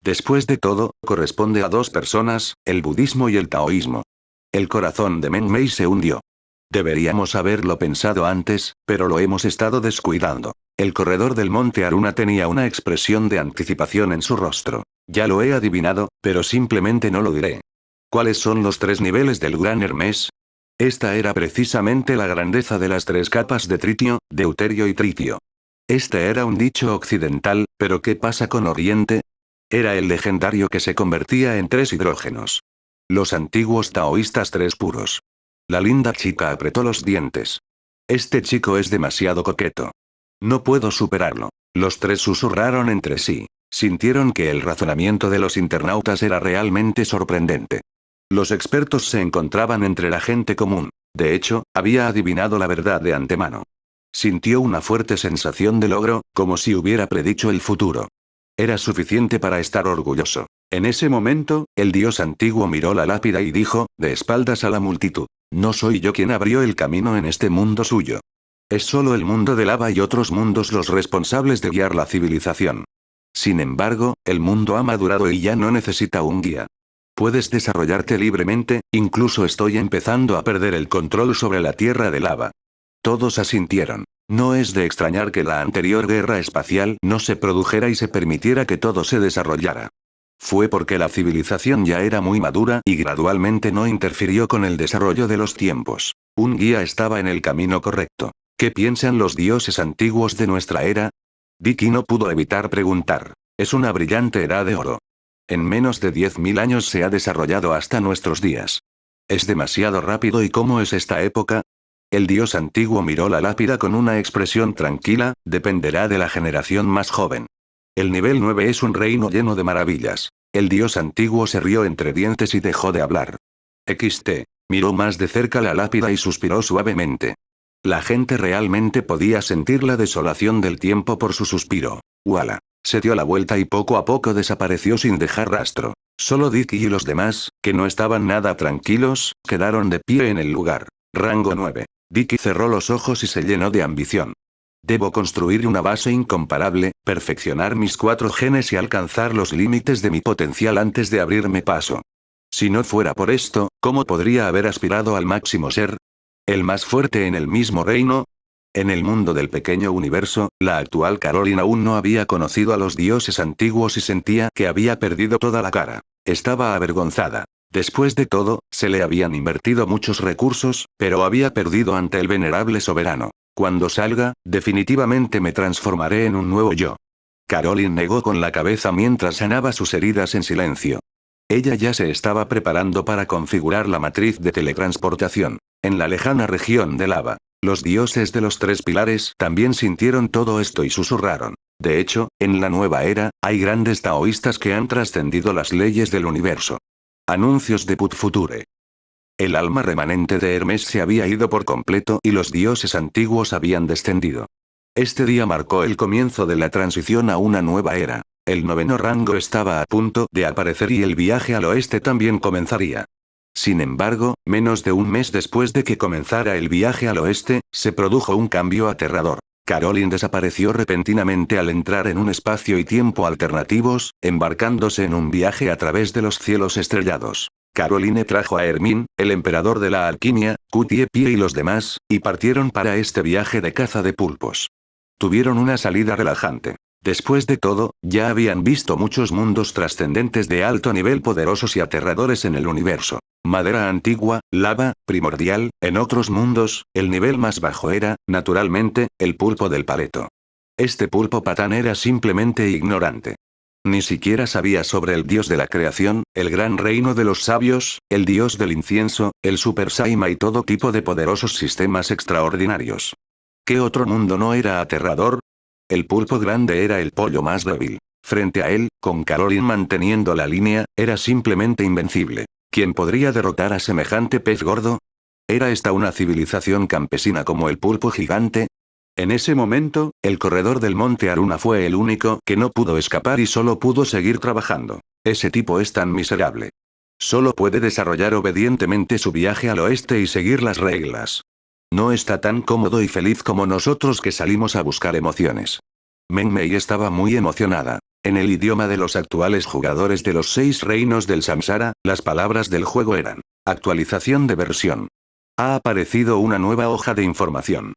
Después de todo, corresponde a dos personas, el budismo y el taoísmo. El corazón de Meng Mei se hundió. Deberíamos haberlo pensado antes, pero lo hemos estado descuidando. El corredor del monte Aruna tenía una expresión de anticipación en su rostro. Ya lo he adivinado, pero simplemente no lo diré. ¿Cuáles son los tres niveles del gran Hermes? Esta era precisamente la grandeza de las tres capas de tritio, deuterio y tritio. Este era un dicho occidental, pero ¿qué pasa con Oriente? Era el legendario que se convertía en tres hidrógenos. Los antiguos taoístas tres puros. La linda chica apretó los dientes. Este chico es demasiado coqueto. No puedo superarlo. Los tres susurraron entre sí. Sintieron que el razonamiento de los internautas era realmente sorprendente. Los expertos se encontraban entre la gente común. De hecho, había adivinado la verdad de antemano. Sintió una fuerte sensación de logro, como si hubiera predicho el futuro. Era suficiente para estar orgulloso. En ese momento, el dios antiguo miró la lápida y dijo, de espaldas a la multitud: no soy yo quien abrió el camino en este mundo suyo. Es solo el mundo de lava y otros mundos los responsables de guiar la civilización. Sin embargo, el mundo ha madurado y ya no necesita un guía. Puedes desarrollarte libremente, incluso estoy empezando a perder el control sobre la tierra de lava. Todos asintieron. No es de extrañar que la anterior guerra espacial no se produjera y se permitiera que todo se desarrollara. Fue porque la civilización ya era muy madura y gradualmente no interfirió con el desarrollo de los tiempos. Un guía estaba en el camino correcto. ¿Qué piensan los dioses antiguos de nuestra era? Vicky no pudo evitar preguntar. Es una brillante era de oro. En menos de 10.000 años se ha desarrollado hasta nuestros días. Es demasiado rápido. ¿Y cómo es esta época? El dios antiguo miró la lápida con una expresión tranquila: dependerá de la generación más joven. El nivel 9 es un reino lleno de maravillas. El dios antiguo se rió entre dientes y dejó de hablar. XT. Miró más de cerca la lápida y suspiró suavemente. La gente realmente podía sentir la desolación del tiempo por su suspiro. Wala. Se dio la vuelta y poco a poco desapareció sin dejar rastro. Solo Dicky y los demás, que no estaban nada tranquilos, quedaron de pie en el lugar. Rango 9. Dicky cerró los ojos y se llenó de ambición. Debo construir una base incomparable, perfeccionar mis 4 genes y alcanzar los límites de mi potencial antes de abrirme paso. Si no fuera por esto, ¿cómo podría haber aspirado al máximo ser? ¿El más fuerte en el mismo reino? En el mundo del pequeño universo, la actual Caroline aún no había conocido a los dioses antiguos y sentía que había perdido toda la cara. Estaba avergonzada. Después de todo, se le habían invertido muchos recursos, pero había perdido ante el venerable soberano. Cuando salga, definitivamente me transformaré en un nuevo yo. Caroline negó con la cabeza mientras sanaba sus heridas en silencio. Ella ya se estaba preparando para configurar la matriz de teletransportación. En la lejana región de lava, los dioses de los 3 pilares también sintieron todo esto y susurraron. De hecho, en la nueva era, hay grandes taoístas que han trascendido las leyes del universo. Anuncios de Put Future. El alma remanente de Hermes se había ido por completo y los dioses antiguos habían descendido. Este día marcó el comienzo de la transición a una nueva era. El 9º rango estaba a punto de aparecer y el viaje al oeste también comenzaría. Sin embargo, menos de un mes después de que comenzara el viaje al oeste, se produjo un cambio aterrador. Caroline desapareció repentinamente al entrar en un espacio y tiempo alternativos, embarcándose en un viaje a través de los cielos estrellados. Caroline trajo a Hermín, el emperador de la alquimia, Cutiepie y los demás, y partieron para este viaje de caza de pulpos. Tuvieron una salida relajante. Después de todo, ya habían visto muchos mundos trascendentes de alto nivel poderosos y aterradores en el universo. Madera antigua, lava, primordial. En otros mundos, el nivel más bajo era, naturalmente, el pulpo del paleto. Este pulpo patán era simplemente ignorante. Ni siquiera sabía sobre el dios de la creación, el gran reino de los sabios, el dios del incienso, el Super Saima y todo tipo de poderosos sistemas extraordinarios. ¿Qué otro mundo no era aterrador? El pulpo grande era el pollo más débil. Frente a él, con Caroline manteniendo la línea, era simplemente invencible. ¿Quién podría derrotar a semejante pez gordo? ¿Era esta una civilización campesina como el pulpo gigante? En ese momento, el corredor del monte Aruna fue el único que no pudo escapar y solo pudo seguir trabajando. Ese tipo es tan miserable. Solo puede desarrollar obedientemente su viaje al oeste y seguir las reglas. No está tan cómodo y feliz como nosotros que salimos a buscar emociones. Mei estaba muy emocionada. En el idioma de los actuales jugadores de los 6 reinos del Samsara, las palabras del juego eran: actualización de versión. Ha aparecido una nueva hoja de información.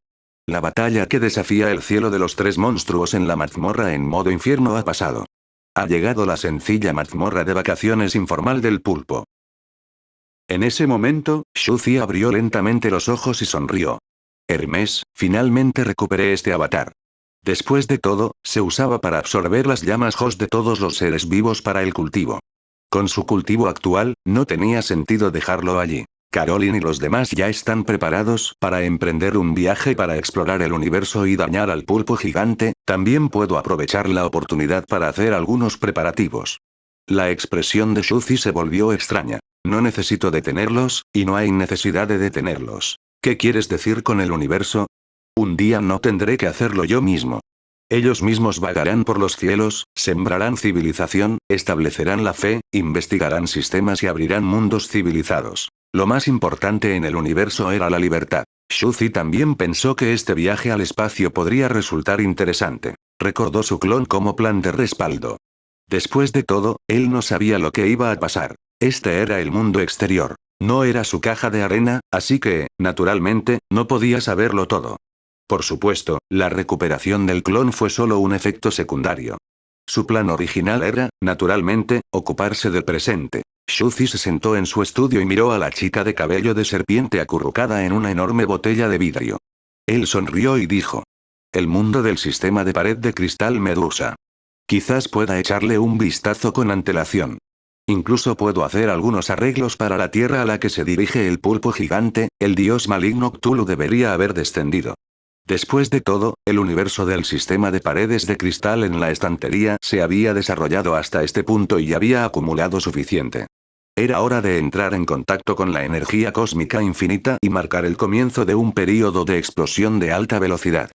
La batalla que desafía el cielo de los 3 monstruos en la mazmorra en modo infierno ha pasado. Ha llegado la sencilla mazmorra de vacaciones informal del pulpo. En ese momento, Shuzi abrió lentamente los ojos y sonrió. Hermes, finalmente recuperé este avatar. Después de todo, se usaba para absorber las llamas Hos de todos los seres vivos para el cultivo. Con su cultivo actual, no tenía sentido dejarlo allí. Caroline y los demás ya están preparados para emprender un viaje para explorar el universo y dañar al pulpo gigante. También puedo aprovechar la oportunidad para hacer algunos preparativos. La expresión de Shuzi se volvió extraña. No necesito detenerlos, y no hay necesidad de detenerlos. ¿Qué quieres decir con el universo? Un día no tendré que hacerlo yo mismo. Ellos mismos vagarán por los cielos, sembrarán civilización, establecerán la fe, investigarán sistemas y abrirán mundos civilizados. Lo más importante en el universo era la libertad. Shuzi también pensó que este viaje al espacio podría resultar interesante. Recordó su clon como plan de respaldo. Después de todo, él no sabía lo que iba a pasar. Este era el mundo exterior. No era su caja de arena, así que, naturalmente, no podía saberlo todo. Por supuesto, la recuperación del clon fue solo un efecto secundario. Su plan original era, naturalmente, ocuparse del presente. Shuzi se sentó en su estudio y miró a la chica de cabello de serpiente acurrucada en una enorme botella de vidrio. Él sonrió y dijo: el mundo del sistema de pared de cristal Medusa. Quizás pueda echarle un vistazo con antelación. Incluso puedo hacer algunos arreglos para la tierra a la que se dirige el pulpo gigante, el dios maligno Cthulhu debería haber descendido. Después de todo, el universo del sistema de paredes de cristal en la estantería se había desarrollado hasta este punto y había acumulado suficiente. Era hora de entrar en contacto con la energía cósmica infinita y marcar el comienzo de un período de explosión de alta velocidad.